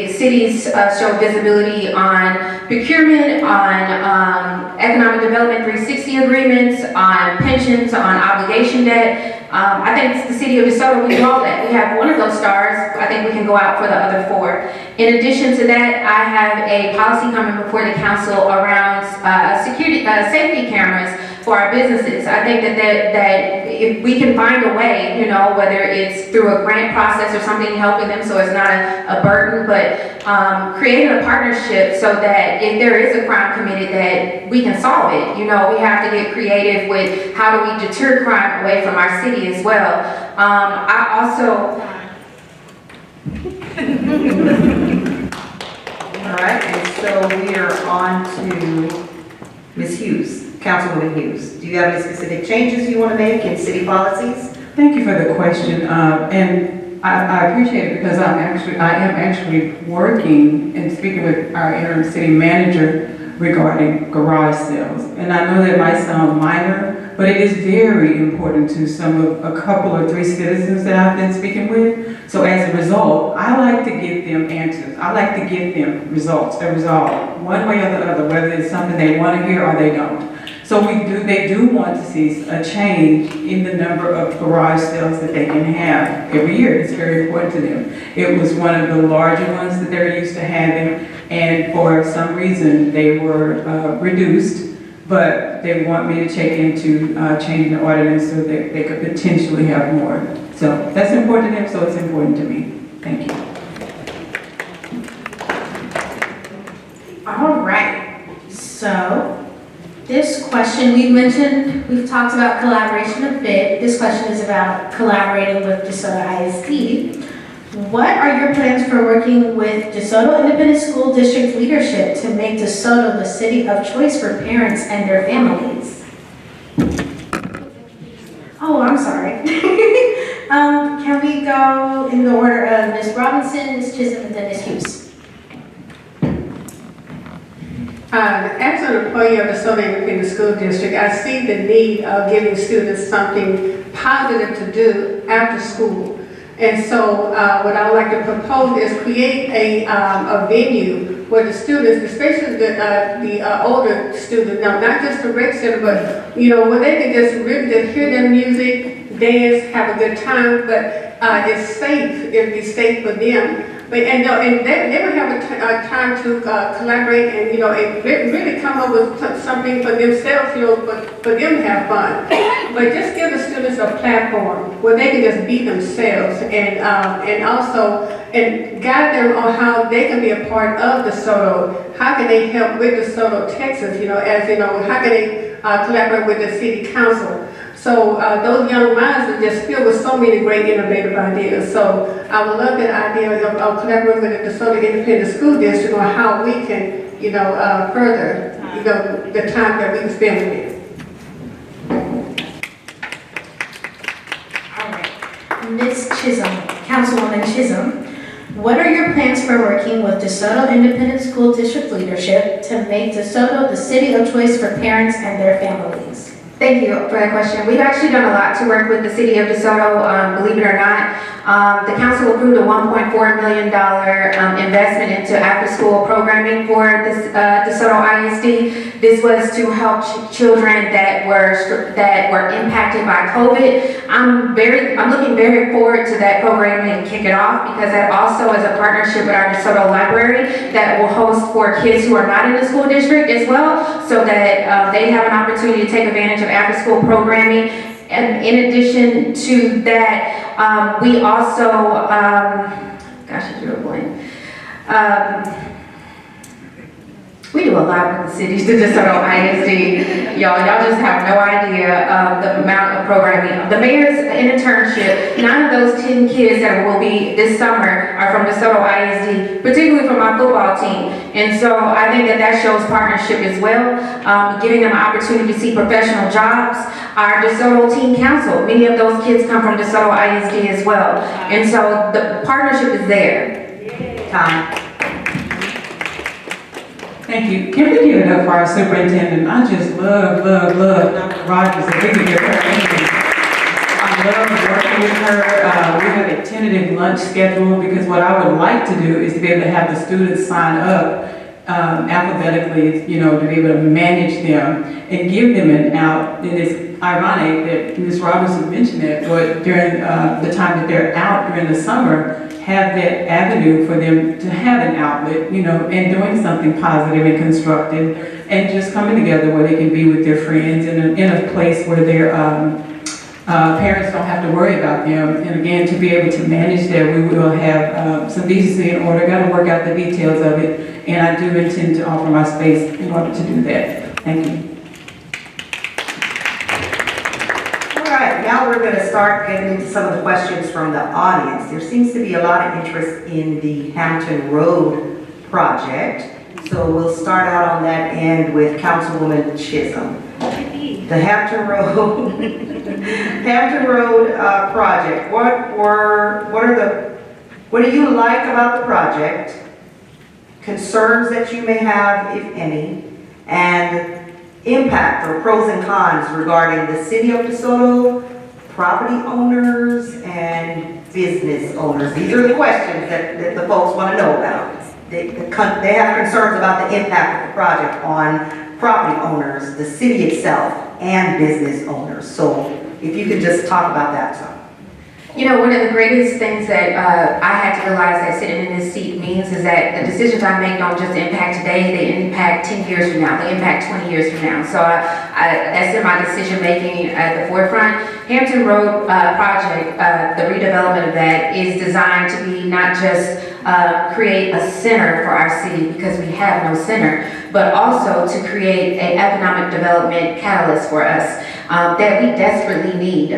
cities show visibility on procurement, on economic development 360 agreements, on pensions, on obligation debt. I think the city of DeSoto, we do all that. We have one of those stars. I think we can go out for the other 4. In addition to that, I have a policy coming before the council around safety cameras for our businesses. I think that if we can find a way, whether it's through a grant process or something, helping them so it's not a burden, but creating a partnership so that if there is a crime committed, that we can solve it. We have to get creative with how do we deter crime away from our city as well. I also... All right, and so we are on to Ms. Hughes, Councilwoman Hughes. Do you have any specific changes you want to make in city policies? Thank you for the question, and I appreciate it because I am actually working and speaking with our interim city manager regarding garage sales. And I know that might sound minor, but it is very important to a couple or 3 citizens that I've been speaking with. So as a result, I like to get them answers. I like to get them results, a resolve, one way or the other, whether it's something they want to hear or they don't. So they do want to see a change in the number of garage sales that they can have every year. It's very important to them. It was one of the larger ones that they're used to having, and for some reason they were reduced, but they want me to check into changing the ordinance so that they could potentially have more. So that's important to them, so it's important to me. Thank you. All right, so this question, we've talked about collaboration a bit. This question is about collaborating with DeSoto ISD. What are your plans for working with DeSoto Independent School District leadership to make DeSoto the city of choice for parents and their families? Oh, I'm sorry. Can we go in the order of Ms. Robinson, Ms. Chisholm, and then Ms. Hughes? As an employee of the DeSoto Independent School District, I see the need of giving students something positive to do after school. And so what I would like to propose is create a venue where the students, especially the older students, now not just the rec center, but where they can just really just hear their music, dance, have a good time, but it's safe, it'll be safe for them. But and they would have a time to collaborate and and really come up with something for themselves, for them to have fun. But just give the students a platform where they can just be themselves and also guide them on how they can be a part of DeSoto. How can they help with DeSoto, Texas? How can they collaborate with the city council? So those young minds are just filled with so many great innovative ideas. So I would love that idea of collaborating with the DeSoto Independent School District on how we can, further, the time that we spend with it. All right. Ms. Chisholm, Councilwoman Chisholm, what are your plans for working with DeSoto Independent School District leadership to make DeSoto the city of choice for parents and their families? Thank you for that question. We've actually done a lot to work with the city of DeSoto, believe it or not. The council approved a $1.4 million investment into after-school programming for this DeSoto ISD. This was to help children that were impacted by COVID. I'm looking very forward to that programming and kick it off, because that also is a partnership with our DeSoto library that will host for kids who are not in the school district as well, so that they have an opportunity to take advantage of after-school programming. And in addition to that, we also, gosh, I drew a blank. We do a lot with the cities, the DeSoto ISD. Y'all just have no idea the amount of programming. The mayor's internship, 9 of those 10 kids that will be this summer are from DeSoto ISD, particularly from my football team. And so I think that shows partnership as well, giving them an opportunity to see professional jobs. Our DeSoto Teen Council, many of those kids come from DeSoto ISD as well. And so the partnership is there. Time. Thank you. Can we give it up for our superintendent? I just love Dr. Rogers, and we can give her a hand. I love working with her. We have a tentative lunch schedule, because what I would like to do is to be able to have the students sign up alphabetically, you know, to be able to manage them and give them an out. It is ironic that Ms. Robinson mentioned that, but during the time that they're out during the summer, have that avenue for them to have an outlet, you know, and doing something positive and constructive, and just coming together where they can be with their friends in a place where their parents don't have to worry about them. And again, to be able to manage that, we will have some decency and order. Got to work out the details of it, and I do intend to offer my space in order to do that. Thank you. All right, now we're going to start getting into some of the questions from the audience. There seems to be a lot of interest in the Hampton Road project. So we'll start out on that end with Councilwoman Chisholm. The Hampton Road, Hampton Road project. What do you like about the project? Concerns that you may have, if any, and impact or pros and cons regarding the city of DeSoto, property owners, and business owners. These are the questions that the folks want to know about. They have concerns about the impact of the project on property owners, the city itself, and business owners. So if you could just talk about that some. You know, one of the greatest things that I had to realize that sitting in this seat means is that the decisions I make don't just impact today, they impact 10 years from now, they impact 20 years from now. So that's in my decision making at the forefront. Hampton Road project, the redevelopment of that is designed to be not just create a center for our city, because we have no center, but also to create an economic development catalyst for us that we desperately need.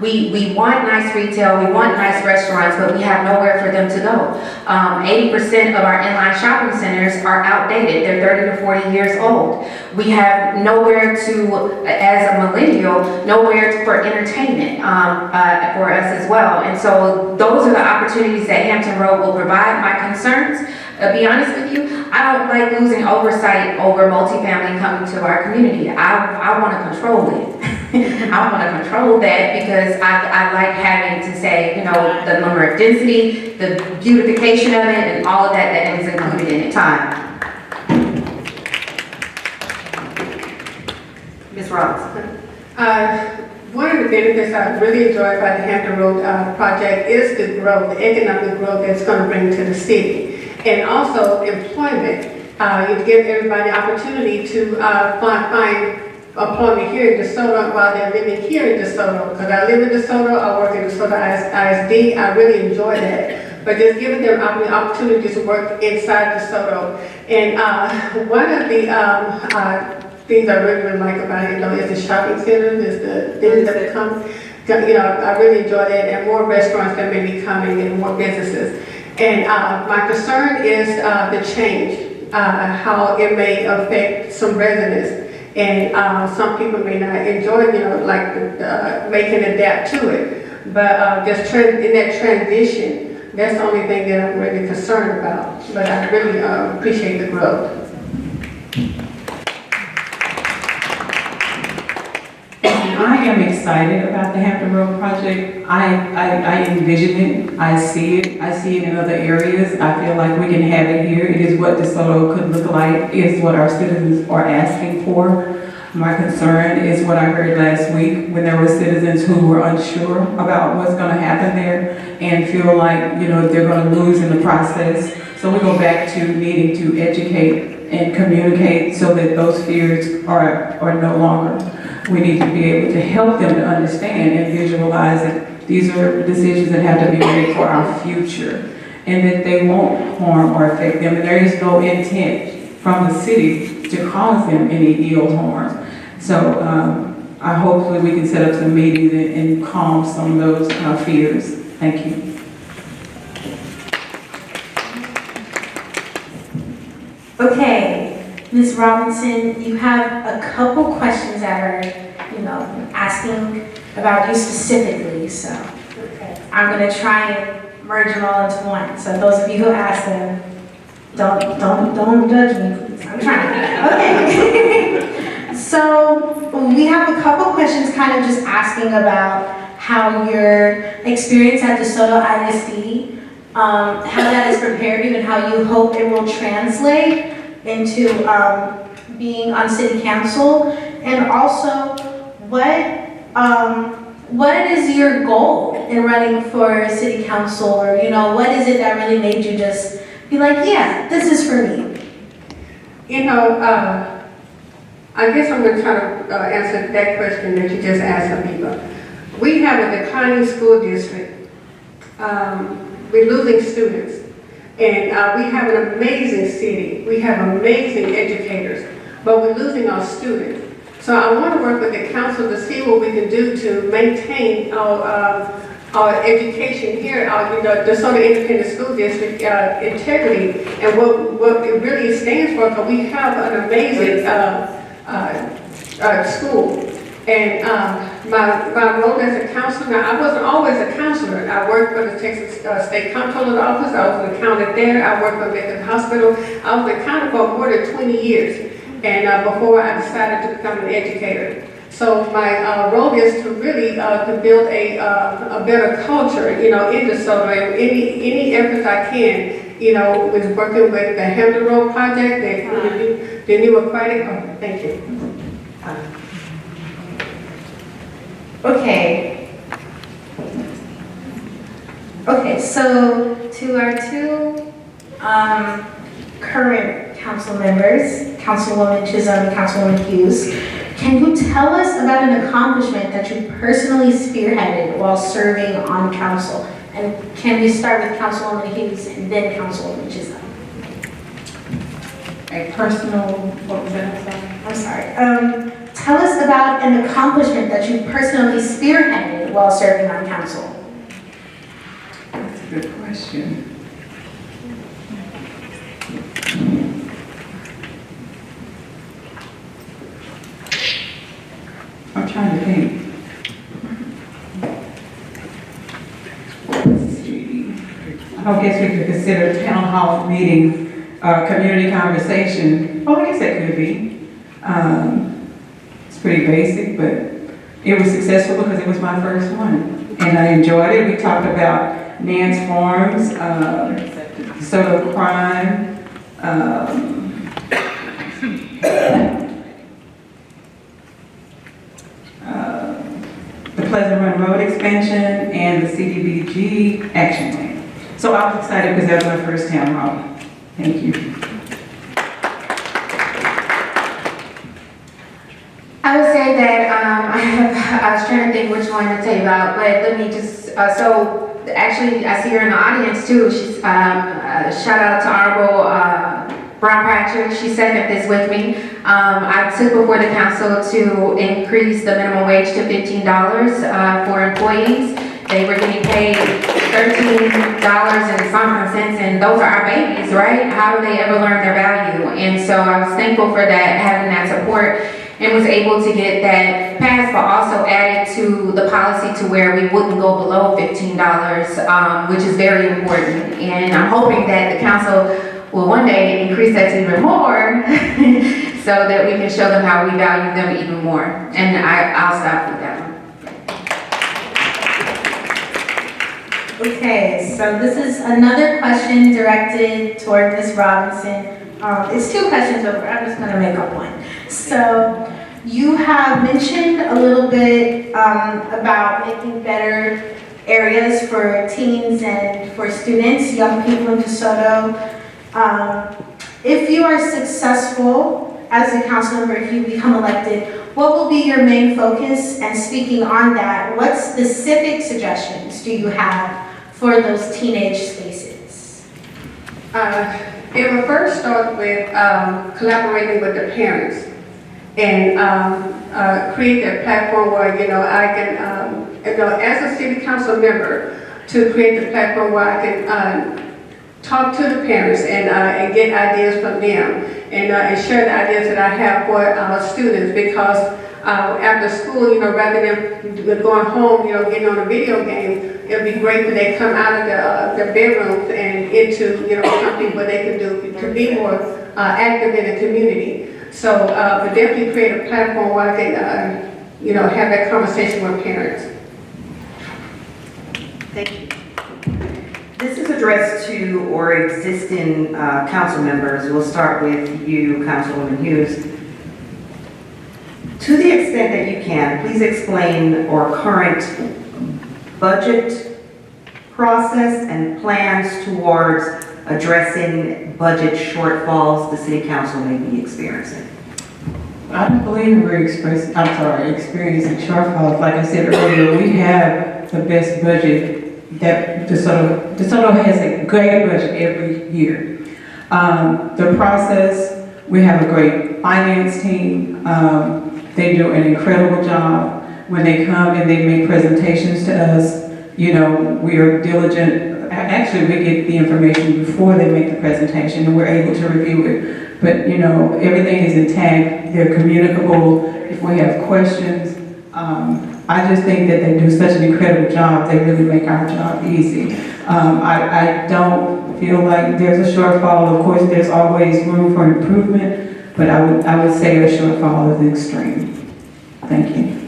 We want nice retail, we want nice restaurants, but we have nowhere for them to go. 80% of our inline shopping centers are outdated. They're 30 to 40 years old. We have nowhere to, as a millennial, nowhere for entertainment for us as well. And so those are the opportunities that Hampton Road will provide. My concerns, be honest with you, I don't like losing oversight over multifamily coming to our community. I want to control it. I want to control that, because I like having to say, you know, the number of density, the beautification of it, and all of that is included in it. Time. Ms. Robinson. One of the benefits I really enjoy about the Hampton Road project is the growth, the economic growth that's going to bring to the city. And also employment. You give everybody opportunity to find employment here in DeSoto while they're living here in DeSoto. Because I live in DeSoto, I work in DeSoto ISD, I really enjoy that. But just giving them opportunities to work inside DeSoto. And one of the things I really like about it, is the shopping centers, is the things that come. You know, I really enjoy that, and more restaurants that may be coming, and more businesses. And my concern is the change, how it may affect some residents, and some people may not enjoy, you know, like making adapt to it. But just in that transition, that's the only thing that I'm really concerned about. But I really appreciate the growth. I am excited about the Hampton Road project. I envision it, I see it in other areas. I feel like we can have it here. It is what DeSoto could look like, is what our citizens are asking for. My concern is what I heard last week when there were citizens who were unsure about what's gonna happen there and feel like, they're gonna lose in the process. So we go back to needing to educate and communicate so that those fears are no longer. We need to be able to help them to understand and visualize that these are decisions that have to be made for our future and that they won't harm or affect them. And there is no intent from the city to cause them any ill harm. So I hopefully we can set up some meetings and calm some of those fears. Thank you. Okay, Ms. Robinson, you have a couple questions that are, asking about you specifically, so I'm gonna try and merge them all into one. So those of you who asked them, don't judge me, please. I'm trying. Okay. So we have a couple questions kind of just asking about how your experience at DeSoto ISD, how that is prepared you and how you hope it will translate into being on city council, and also what is your goal in running for city council, or what is it that really made you just be like, yeah, this is for me? I guess I'm going to try to answer that question that you just asked some people. We have a declining school district. We're losing students. And we have an amazing city. We have amazing educators, but we're losing our students. So I want to work with the council to see what we can do to maintain our education here, the DeSoto Independent School District integrity, and what it really stands for, because we have an amazing school. And my role as a counselor, now I wasn't always a counselor. I worked for the Texas State Comptroller's Office. I was an accountant there. I worked for Methodist Hospital. I was an accountant for more than 20 years. And before I decided to become an educator. So my role is to really to build a better culture, in DeSoto. And any efforts I can, with working with the Hampton Road project, the new aquatic. Oh, thank you. Okay, so to our two current council members, Councilwoman Chisholm and Councilwoman Hughes, can you tell us about an accomplishment that you personally spearheaded while serving on council? And can we start with Councilwoman Hughes and then Councilwoman Chisholm? A personal, what was that? I'm sorry. Tell us about an accomplishment that you personally spearheaded while serving on council. That's a good question. I'm trying to think. Let's see. I don't guess we could consider town hall meeting community conversation. Well, I guess that could be. It's pretty basic, but it was successful because it was my first one. And I enjoyed it. We talked about Nance Farms, DeSoto crime, the Pleasant Run Road expansion, and the CDBG action plan. So I was excited because that was my first town hall. Thank you. I would say that I was trying to think which one to tell you about, but let me just, so actually I see her in the audience too. She's, shout out to Honorable Brown Pratchett. She seconded this with me. I took before the council to increase the minimum wage to $15 for employees. They were getting paid $13 and some cents, and those are our babies, right? How do they ever learn their value? And so I was thankful for that, having that support, and was able to get that passed, but also added to the policy to where we wouldn't go below $15, which is very important. And I'm hoping that the council will one day increase that to even more so that we can show them how we value them even more. And I'll stop with that one. Okay, so this is another question directed toward Ms. Robinson. It's two questions over, I'm just gonna make up one. So, you have mentioned a little bit about making better areas for teens and for students, young people in DeSoto. If you are successful as a council member, if you become elected, what will be your main focus? And speaking on that, what specific suggestions do you have for those teenage spaces? It will first start with collaborating with the parents and create a platform where, I can, as a city council member, to create the platform where I can talk to the parents and get ideas from them and share the ideas that I have for our students, because after school, rather than going home, getting on a video game, it would be great when they come out of their bedrooms and into, something where they can do to be more active in the community. So, but definitely create a platform where I can, have that conversation with parents. Thank you. This is addressed to our existing council members. We'll start with you, Councilwoman Hughes. To the extent that you can, please explain our current budget process and plans towards addressing budget shortfalls the city council may be experiencing. I don't believe we're experiencing shortfalls. Like I said earlier, we have the best budget that DeSoto has a great budget every year. The process, we have a great finance team. They do an incredible job. When they come and they make presentations to us, we are diligent. Actually, we get the information before they make the presentation and we're able to review it. But, everything is intact. They're communicable. If we have questions, I just think that they do such an incredible job. They really make our job easy. I don't feel like there's a shortfall. Of course, there's always room for improvement, but I would say a shortfall is extreme. Thank you.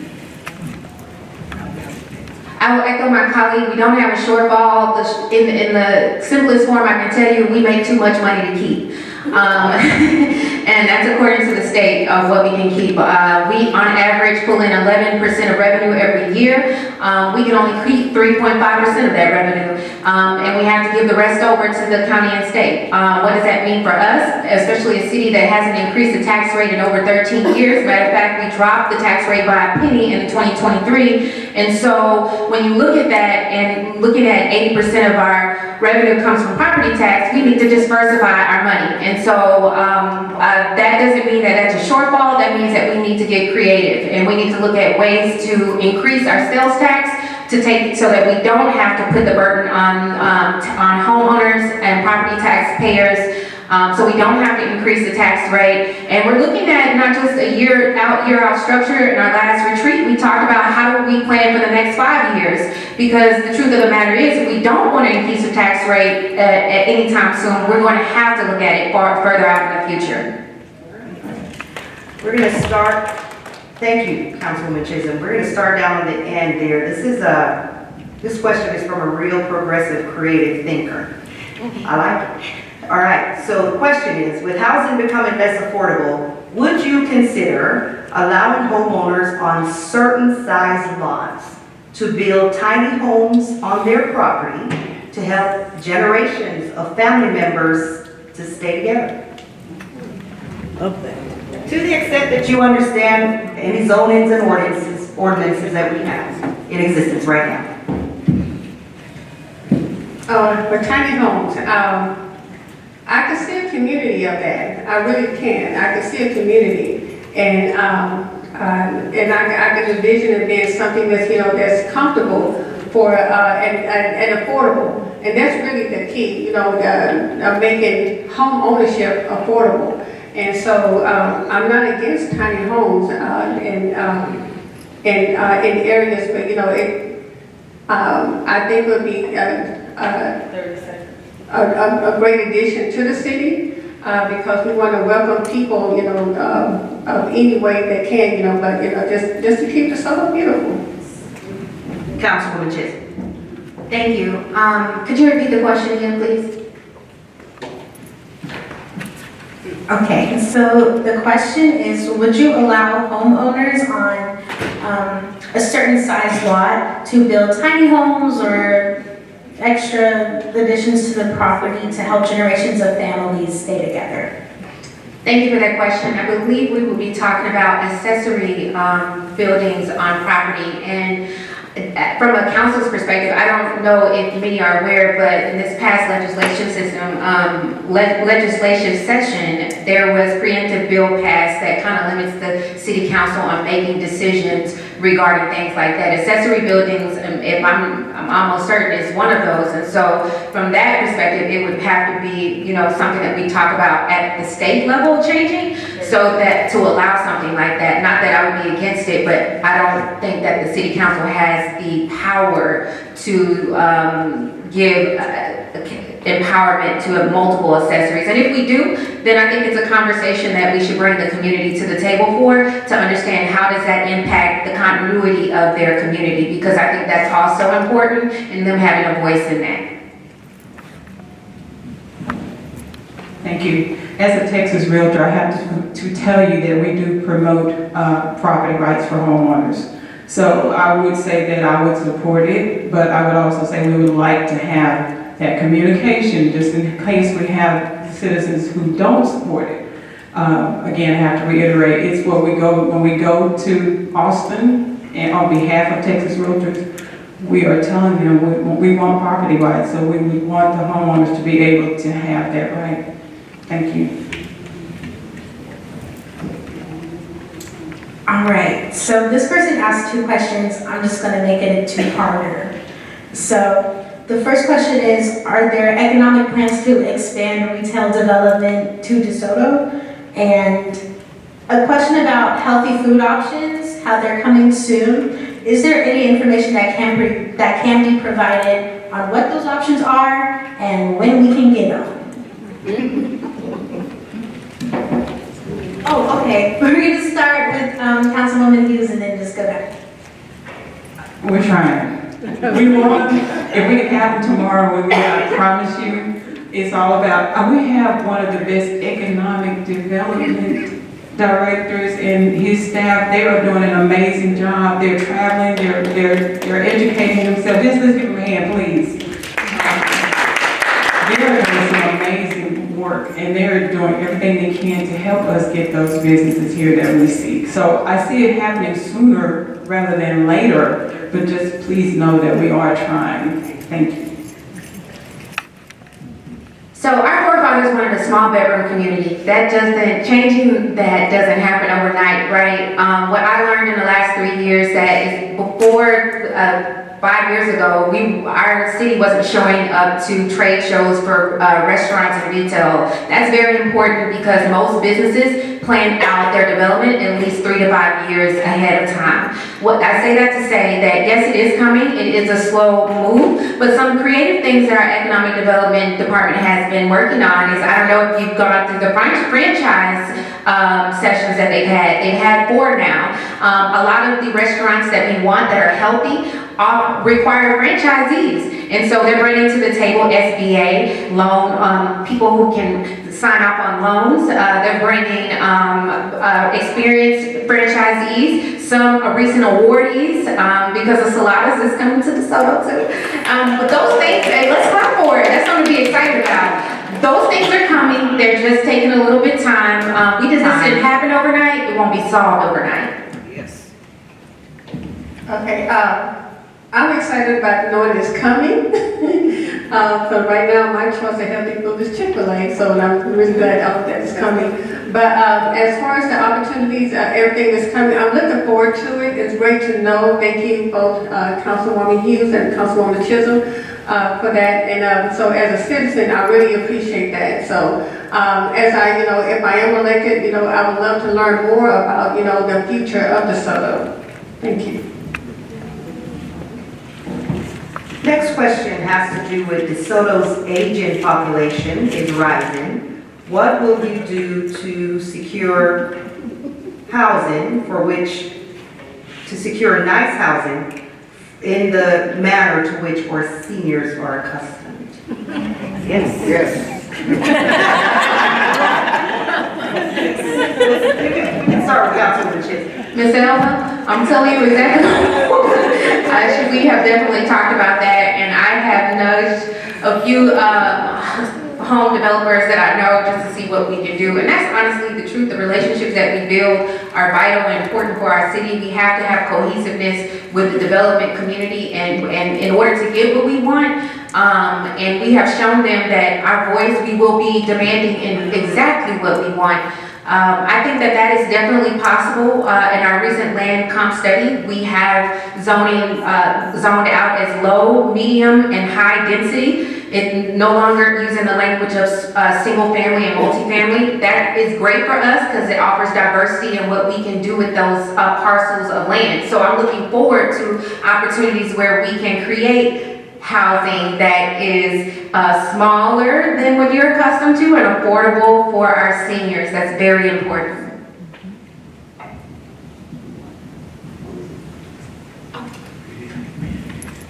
I will echo my colleague. We don't have a shortfall. In the simplest form, I can tell you we make too much money to keep. And that's according to the state of what we can keep. We, on average, pull in 11% of revenue every year. We can only keep 3.5% of that revenue, and we have to give the rest over to the county and state. What does that mean for us, especially a city that hasn't increased the tax rate in over 13 years? Matter of fact, we dropped the tax rate by a penny in 2023. And so when you look at that and looking at 80% of our revenue comes from property tax, we need to diversify our money. And so that doesn't mean that that's a shortfall. That means that we need to get creative and we need to look at ways to increase our sales tax to take so that we don't have to put the burden on homeowners and property taxpayers. So we don't have to increase the tax rate. And we're looking at not just a year out structure. In our last retreat, we talked about how do we plan for the next 5 years, because the truth of the matter is if we don't want to increase the tax rate at any time soon, we're going to have to look at it further out in the future. We're going to start, thank you, Councilwoman Chisholm. We're going to start down on the end there. This question is from a real progressive creative thinker. I like it. All right, so the question is, with housing becoming less affordable, would you consider allowing homeowners on certain size lots to build tiny homes on their property to help generations of family members to stay together? To the extent that you understand any zonings and ordinances that we have in existence right now. For tiny homes, I can see a community of that. I really can. I can see a community, and I can envision it being something that's that's comfortable for and affordable. And that's really the key, making home ownership affordable. And so I'm not against tiny homes in areas, but I think it would be a great addition to the city because we want to welcome people, any way they can, but just to keep the summer beautiful. Councilwoman Chisholm. Thank you. Could you repeat the question again, please? Okay, so the question is, would you allow homeowners on a certain size lot to build tiny homes or extra additions to the property to help generations of families stay together? Thank you for that question. I believe we will be talking about accessory buildings on property. And from a council's perspective, I don't know if many are aware, but in this past legislation session, there was preemptive bill passed that kind of limits the city council on making decisions regarding things like that. Accessory buildings, if I'm almost certain, is one of those. And so from that perspective, it would have to be, something that we talk about at the state level changing, so that to allow something like that. Not that I would be against it, but I don't think that the city council has the power to give empowerment to multiple accessories. And if we do, then I think it's a conversation that we should bring the community to the table for, to understand how does that impact the continuity of their community, because I think that's also important in them having a voice in that. Thank you. As a Texas realtor, I have to tell you that we do promote property rights for homeowners. So I would say that I would support it, but I would also say we would like to have that communication, just in case we have citizens who don't support it. Again, I have to reiterate, it's what we go, when we go to Austin, and on behalf of Texas Realtors, we are telling them we want property rights, so we want the homeowners to be able to have that right. Thank you. All right, so this person asked 2 questions. I'm just gonna make it a 2-parter. So the first question is, are there economic plans to expand retail development to DeSoto? And a question about healthy food options, how they're coming soon. Is there any information that can be provided on what those options are and when we can get them? Oh, okay. We're going to start with Councilwoman Hughes and then just go back. We're trying. We want, if we can have them tomorrow, I promise you, it's all about, we have one of the best economic development directors and his staff. They are doing an amazing job. They're traveling, they're educating themselves. Just let's give them a hand, please. They're doing some amazing work, and they're doing everything they can to help us get those businesses here that we seek. So I see it happening sooner rather than later, but just please know that we are trying. Thank you. So our forefathers wanted a small bedroom community. Changing that doesn't happen overnight, right? What I learned in the last 3 years that is before 5 years ago, our city wasn't showing up to trade shows for restaurants and retail. That's very important because most businesses plan out their development at least 3 to 5 years ahead of time. I say that to say that yes, it is coming. It is a slow move, but some creative things that our economic development department has been working on is, I don't know if you've gone through the franchise sessions that they've had. They've had 4 now. A lot of the restaurants that we want that are healthy require franchisees. And so they're bringing to the table SBA loan, people who can sign up on loans. They're bringing experienced franchisees, some recent awardees, because the Saladas is coming to DeSoto too. But those things, hey, let's clap for it. That's something to be excited about. Those things are coming. They're just taking a little bit of time. This didn't happen overnight. It won't be solved overnight. Yes. Okay, I'm excited about knowing it's coming. Because right now my choice of healthy food is Chick-fil-A, so I'm really glad that it's coming. But as far as the opportunities, everything is coming, I'm looking forward to it. It's great to know. Thank you both Councilwoman Hughes and Councilwoman Chisholm for that. And so as a citizen, I really appreciate that. So as if I am elected, I would love to learn more about, the future of DeSoto. Thank you. Next question has to do with DeSoto's aging population is rising. What will you do to secure housing to secure nice housing in the manner to which our seniors are accustomed. Yes. Yes. You can start with Councilwoman Chisholm. Ms. Elba, I'm telling you exactly. We have definitely talked about that, and I have nudged a few home developers that I know just to see what we can do. And that's honestly the truth. The relationships that we build are vital and important for our city. We have to have cohesiveness with the development community and in order to get what we want. And we have shown them that our voice, we will be demanding in exactly what we want. I think that that is definitely possible. In our recent land comp study, we have zoning zoned out as low, medium, and high density. It no longer using the language of single family and multifamily. That is great for us because it offers diversity in what we can do with those parcels of land. So I'm looking forward to opportunities where we can create housing that is smaller than what you're accustomed to and affordable for our seniors. That's very important.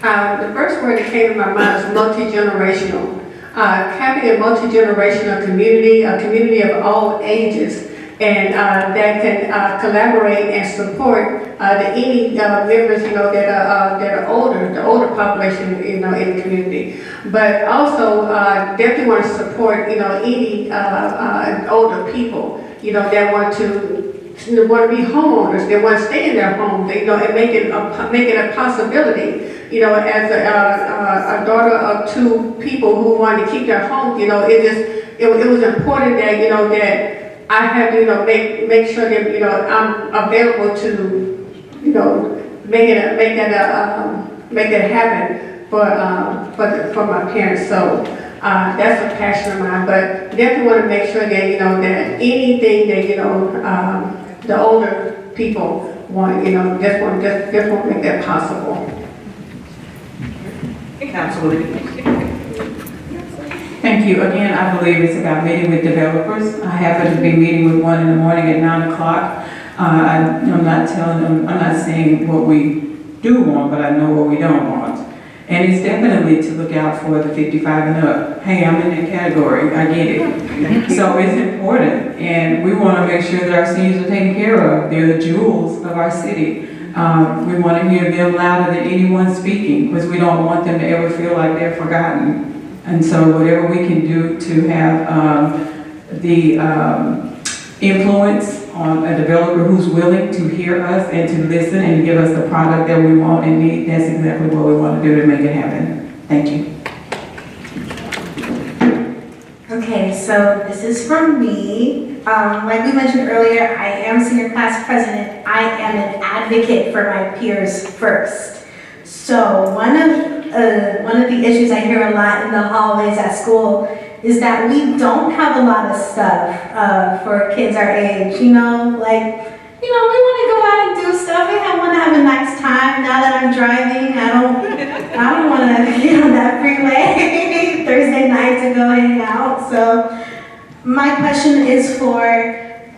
The first word that came to my mind is multi-generational. Having a multi-generational community, a community of all ages, and that can collaborate and support any members, that are older, the older population, in the community. But also definitely want to support, any older people, that want to be homeowners, they want to stay in their home, and make it a possibility. As a daughter of two people who wanted to keep their home, it was important that, that I have to, make sure that, I'm available to, make that happen for my parents. So, that's a passion of mine, but definitely want to make sure that, that anything that, the older people want, just want to make that possible. Councilwoman. Thank you. Again, I believe it's about meeting with developers. I happen to be meeting with one in the morning at 9 o'clock. I'm not telling them, I'm not saying what we do want, but I know what we don't want. And it's definitely to look out for the 55 and up. Hey, I'm in that category, I get it. So it's important, and we want to make sure that our seniors are taken care of. They're the jewels of our city. We want to hear them louder than anyone speaking, because we don't want them to ever feel like they're forgotten. And so whatever we can do to have the influence on a developer who's willing to hear us and to listen and give us the product that we want and need, that's exactly what we want to do to make it happen. Thank you. Okay, so this is from me. Like we mentioned earlier, I am senior class president. I am an advocate for my peers first. So one of the issues I hear a lot in the hallways at school is that we don't have a lot of stuff for kids our age. We want to go out and do stuff. We want to have a nice time. Now that I'm driving, I don't want to get on that freeway Thursday night to go hang out. So my question is for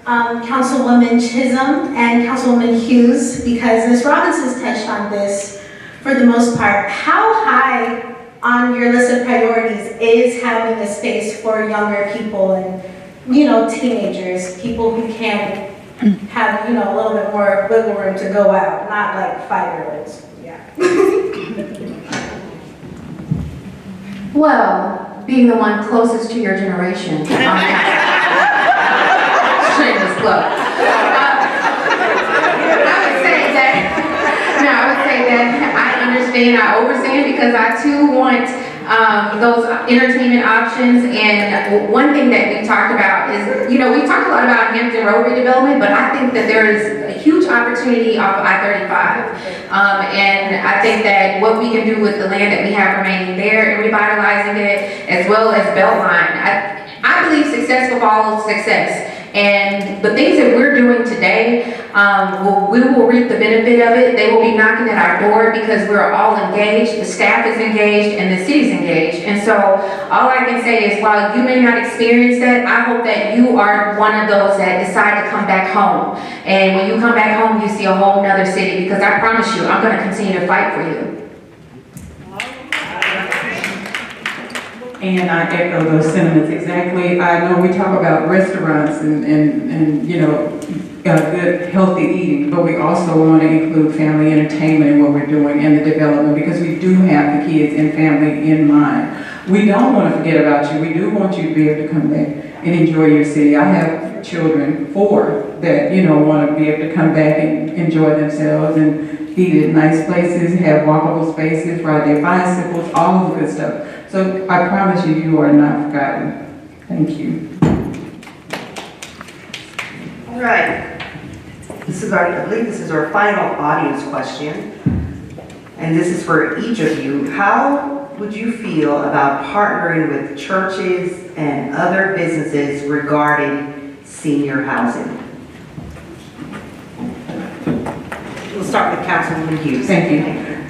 Councilwoman Chisholm and Councilwoman Hughes, because Ms. Robinson's touched on this for the most part. How high on your list of priorities is having a space for younger people and, teenagers, people who can have, a little bit more wiggle room to go out, not like 5-year-olds. Yeah. Well, being the one closest to your generation. Shameless plug. I would say that I understand, I overstand, because I too want those entertainment options. And one thing that we talked about is, we talked a lot about Hampton Road redevelopment, but I think that there is a huge opportunity off of I-35. And I think that what we can do with the land that we have remaining there and revitalizing it, as well as Beltline, I believe success will follow success. And the things that we're doing today, we will reap the benefit of it. They will be knocking at our door because we're all engaged, the staff is engaged, and the city's engaged. And so all I can say is, while you may not experience that, I hope that you are one of those that decide to come back home. And when you come back home, you see a whole nother city, because I promise you, I'm going to continue to fight for you. And I echo those sentiments exactly. I know we talk about restaurants and you know, good, healthy eating, but we also want to include family entertainment in what we're doing and the development, because we do have the kids and family in mind. We don't want to forget about you. We do want you to be able to come back and enjoy your city. I have children, 4, that, you know, want to be able to come back and enjoy themselves and eat at nice places, have walkable spaces, ride their bicycles, all the good stuff. So I promise you, you are not forgotten. Thank you. All right. I believe this is our final audience question. And this is for each of you. How would you feel about partnering with churches and other businesses regarding senior housing? We'll start with Councilwoman Hughes. Thank you.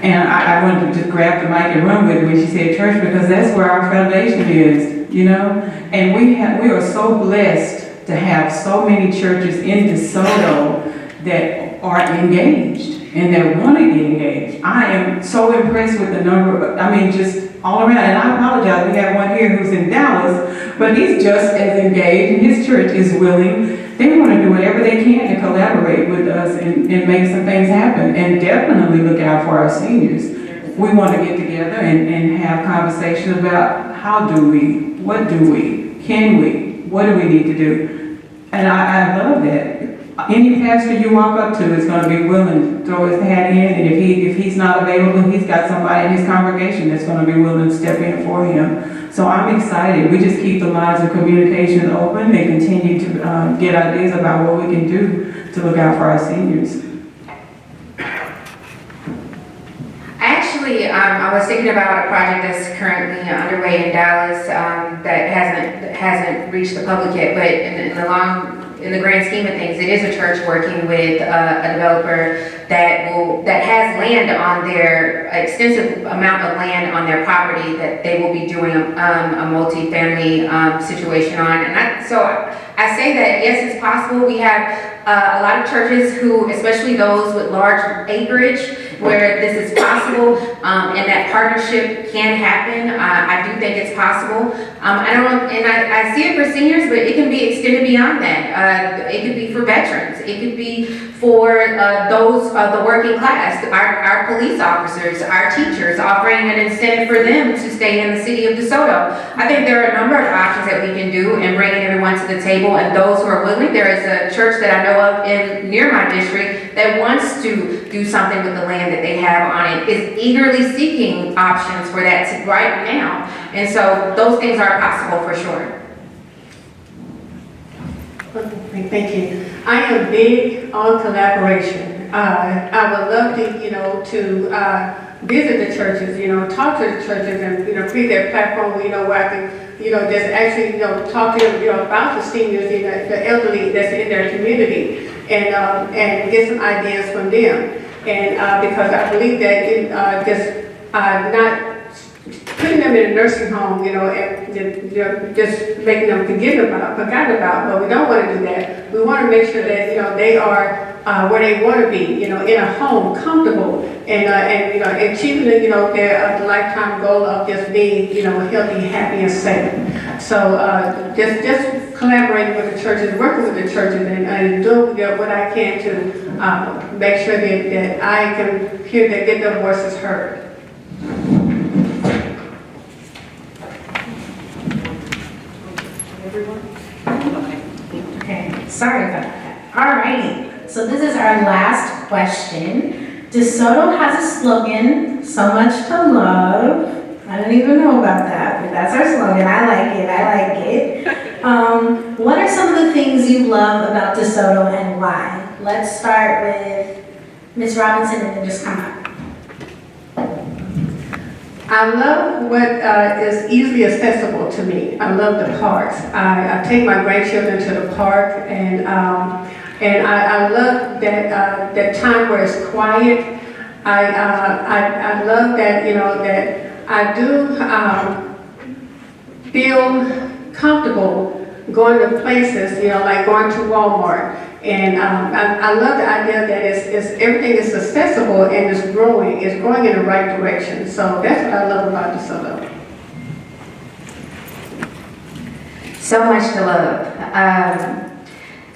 And I wanted to just grab the mic and run with it when she said church, because that's where our foundation is, you know? And we are so blessed to have so many churches in DeSoto that are engaged and that want to get engaged. I am so impressed with the number of, I mean, just all around. And I apologize, we have one here who's in Dallas, but he's just as engaged and his church is willing. They want to do whatever they can to collaborate with us and make some things happen, and definitely look out for our seniors. We want to get together and have conversations about how do we, what do we, can we, what do we need to do? And I love that. Any pastor you walk up to is going to be willing to throw his hat in, and if he's not available, he's got somebody in his congregation that's going to be willing to step in for him. So I'm excited. We just keep the lines of communication open and continue to get ideas about what we can do to look out for our seniors. Actually, I was thinking about a project that's currently underway in Dallas that hasn't reached the public yet, but in the grand scheme of things, it is a church working with a developer that has land on their extensive amount of land on their property that they will be doing a multi-family situation on. And so I say that yes, it's possible. We have a lot of churches who, especially those with large acreage, where this is possible, and that partnership can happen. I do think it's possible. I see it for seniors, but it can be extended beyond that. It could be for veterans. It could be for those of the working class, our police officers, our teachers, offering an incentive for them to stay in the city of DeSoto. I think there are a number of options that we can do in bringing everyone to the table, and those who are willing. There is a church that I know of near my district that wants to do something with the land that they have on it, is eagerly seeking options for that right now. And so those things are possible for sure. Thank you. I am big on collaboration. I would love to, visit the churches, talk to the churches and, create that platform, where I can, just actually, talk to them, about the seniors, the elderly that's in their community and get some ideas from them. And because I believe that not putting them in a nursing home, and just making them forgotten about, but we don't want to do that. We want to make sure that, they are where they want to be, in a home, comfortable, and achieving, their lifetime goal of just being, healthy, happy, and safe. So just collaborating with the churches, working with the churches, and doing what I can to make sure that I can hear that, get their voices heard. Okay, sorry about that. Alrighty, so this is our last question. DeSoto has a slogan, so much to love. I didn't even know about that, but that's our slogan. I like it. What are some of the things you love about DeSoto and why? Let's start with Ms. Robinson and then just come up. I love what is easily accessible to me. I love the parks. I take my grandchildren to the park, and I love that time where it's quiet. I love that that I do feel comfortable going to places, like going to Walmart. And I love the idea that everything is accessible and it's growing in the right direction. So that's what I love about DeSoto. So much to love.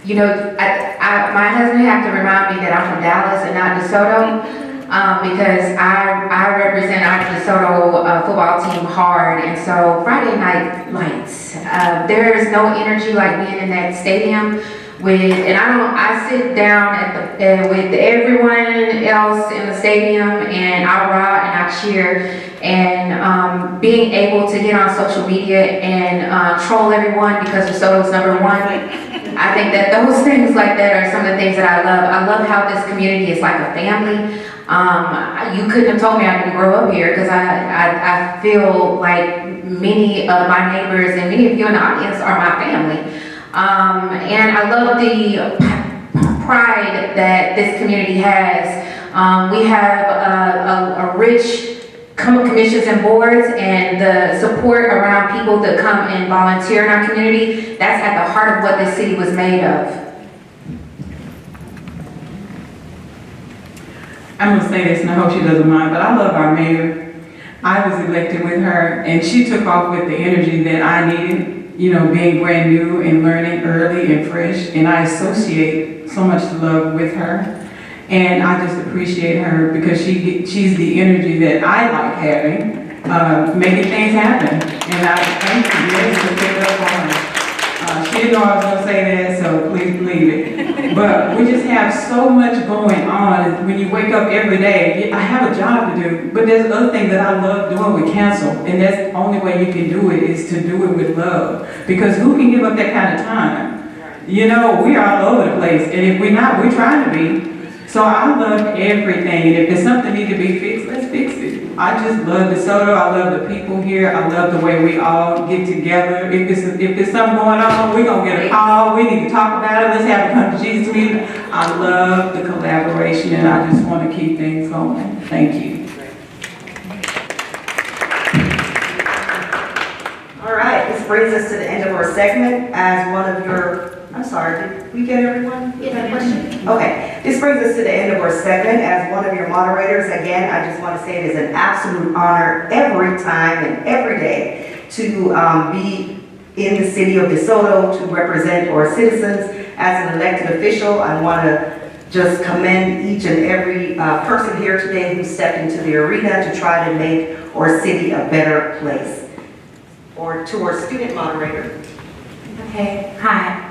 You know, my husband have to remind me that I'm from Dallas and not DeSoto, because I represent our DeSoto football team hard, and so Friday night lights, there is no energy like being in that stadium I sit down with everyone else in the stadium, and I rock and I cheer, and being able to get on social media and troll everyone because DeSoto's #1. I think that those things like that are some of the things that I love. I love how this community is like a family. You couldn't have told me I didn't grow up here, because I feel like many of my neighbors and many of you in the audience are my family. And I love the pride that this community has. We have a rich commissions and boards, and the support around people that come and volunteer in our community, that's at the heart of what this city was made of. I'm gonna say this, and I hope she doesn't mind, but I love our mayor. I was elected with her, and she took off with the energy that I needed, you know, being brand new and learning early and fresh, and I associate so much love with her. And I just appreciate her because she's the energy that I like having, making things happen. And I thank you, yes, to pick up on her. She didn't know I was gonna say that, so please believe it. But we just have so much going on. When you wake up every day, I have a job to do, but there's other things that I love doing with council, and that's the only way you can do it is to do it with love. Because who can give up that kind of time? You know, we are all over the place, and if we're not, we're trying to be. So I love everything, and if there's something need to be fixed, let's fix it. I just love DeSoto. I love the people here. I love the way we all get together. If there's something going on, we're gonna get a call. We need to talk about it. Let's have a come to Jesus meeting. I love the collaboration, and I just want to keep things going. Thank you. All right, this brings us to the end of our segment. As one of your, I'm sorry, did we get everyone? Yeah, question. Okay, this brings us to the end of our segment. As one of your moderators, again, I just want to say it is an absolute honor every time and every day to be in the city of DeSoto to represent our citizens. As an elected official, I want to just commend each and every person here today who stepped into the arena to try to make our city a better place. Or to our student moderator. Okay, hi.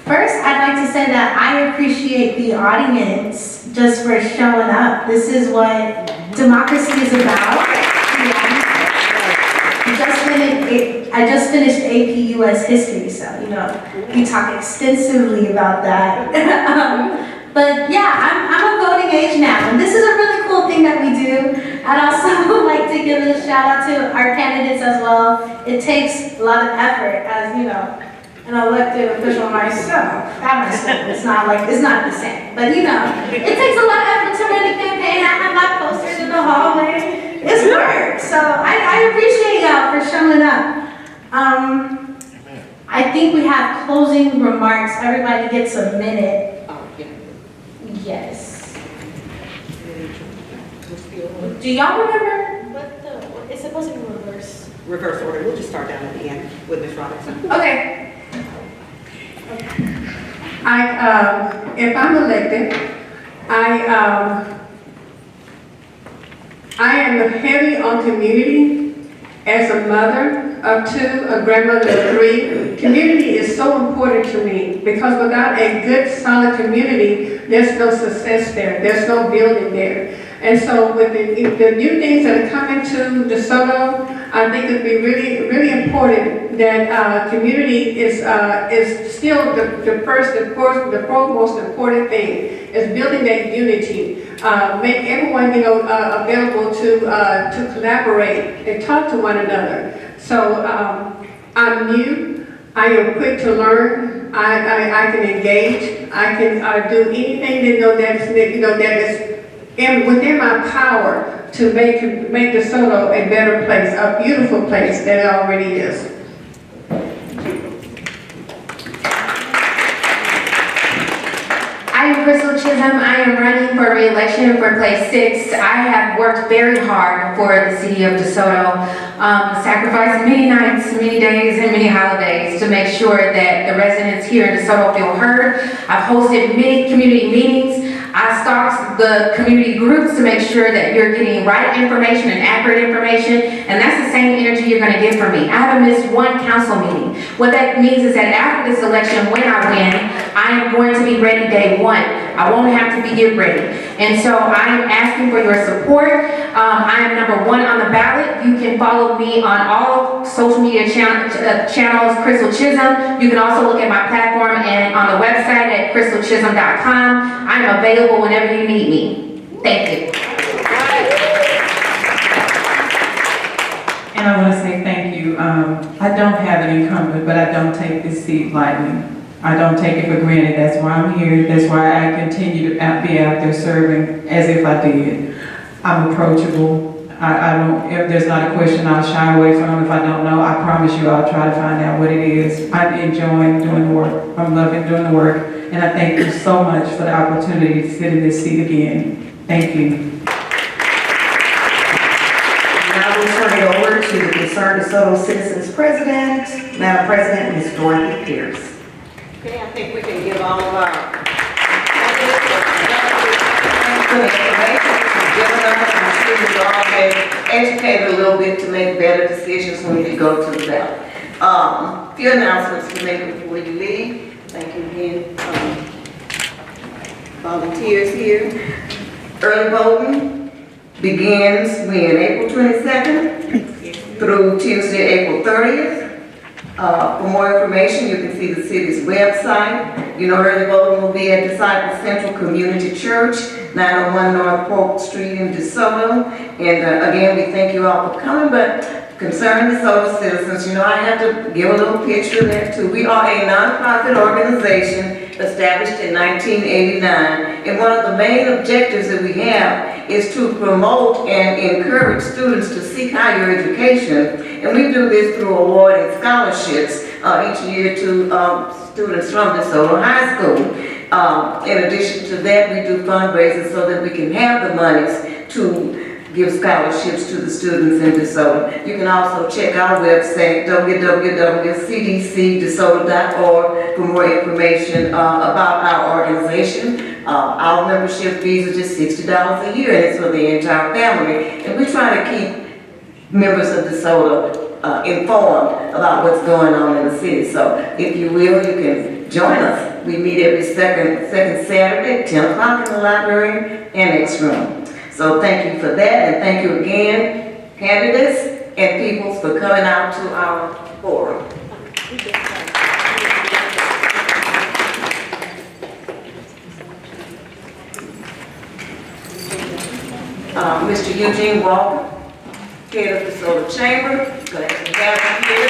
First, I'd like to say that I appreciate the audience just for showing up. This is what democracy is about. I just finished AP US history, so, you know, we talk extensively about that. But yeah, I'm a voting age now, and this is a really cool thing that we do. I'd also like to give a shout out to our candidates as well. It takes a lot of effort, as you know, an elected official myself. At my school, it's not the same. But you know, it takes a lot of effort to run a campaign. I have my posters in the hallway. It's work. So I appreciate y'all for showing up. I think we have closing remarks. Everybody gets a minute. Yes. Do y'all remember it's supposed to be reverse? Reverse order. We'll just start down at the end with Ms. Robinson. Okay. If I'm elected, I am heavy on community. As a mother of 2, a grandmother of 3, community is so important to me because without a good, solid community, there's no success there. There's no building there. And so with the new things that are coming to DeSoto, I think it'd be really, really important that community is still the foremost important thing is building that unity. Make everyone, available to collaborate and talk to one another. So I'm new. I am quick to learn. I can engage. I can do anything that is within my power to make DeSoto a better place, a beautiful place that it already is. I am Crystal Chisholm. I am running for re-election for place 6. I have worked very hard for the city of DeSoto, sacrificing many nights, many days, and many holidays to make sure that the residents here in DeSoto feel heard. I've hosted many community meetings. I stalked the community groups to make sure that you're getting right information and accurate information, and that's the same energy you're gonna get from me. I haven't missed one council meeting. What that means is that after this election, when I win, I am going to be ready day one. I won't have to be get ready. And so I am asking for your support. I am number 1 on the ballot. You can follow me on all social media channels, Crystal Chisholm. You can also look at my platform and on the website at crystalchisholm.com. I am available whenever you need me. Thank you. And I want to say thank you. I don't have an incumbent, but I don't take this seat lightly. I don't take it for granted. That's why I'm here. That's why I continue to be out there serving as if I did. I'm approachable. I don't, if there's not a question I'll shy away from. If I don't know, I promise you I'll try to find out what it is. I'm enjoying doing the work. I'm loving doing the work. And I thank you so much for the opportunity to sit in this seat again. Thank you. Now we'll turn it over to the Concerned DeSoto Citizens President, Madam President, Ms. Dorothy Pierce. Okay, I think we can give all of our candidates good information for giving us, and I'm sure you've all been educated a little bit to make better decisions when you go to the ballot. Few announcements to make before you leave. Thank you again, volunteers here. Early voting begins when, April 22nd through Tuesday, April 30th. For more information, you can see the city's website. You know, early voting will be at Disciple Central Community Church, 901 North Polk Street in DeSoto. And again, we thank you all for coming, but Concerned DeSoto Citizens, you know, I have to give a little picture of that too. We are a nonprofit organization established in 1989. And one of the main objectives that we have is to promote and encourage students to seek higher education. And we do this through awarding scholarships each year to students from DeSoto High School. In addition to that, we do fundraising so that we can have the monies to give scholarships to the students in DeSoto. You can also check our website, www.cdcdesoto.org, for more information about our organization. Our membership fees are just $60 a year, and it's for the entire family. And we try to keep members of DeSoto informed about what's going on in the city. So if you will, you can join us. We meet every second Saturday at 10 o'clock in the library annex room. So thank you for that, and thank you again, candidates and peoples, for coming out to our forum. Mr. Eugene Walker, head of the DeSoto Chamber, glad to have you here.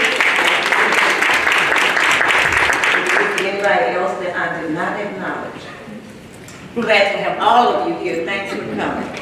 Is there anybody else that I did not acknowledge? Glad to have all of you here. Thanks for coming.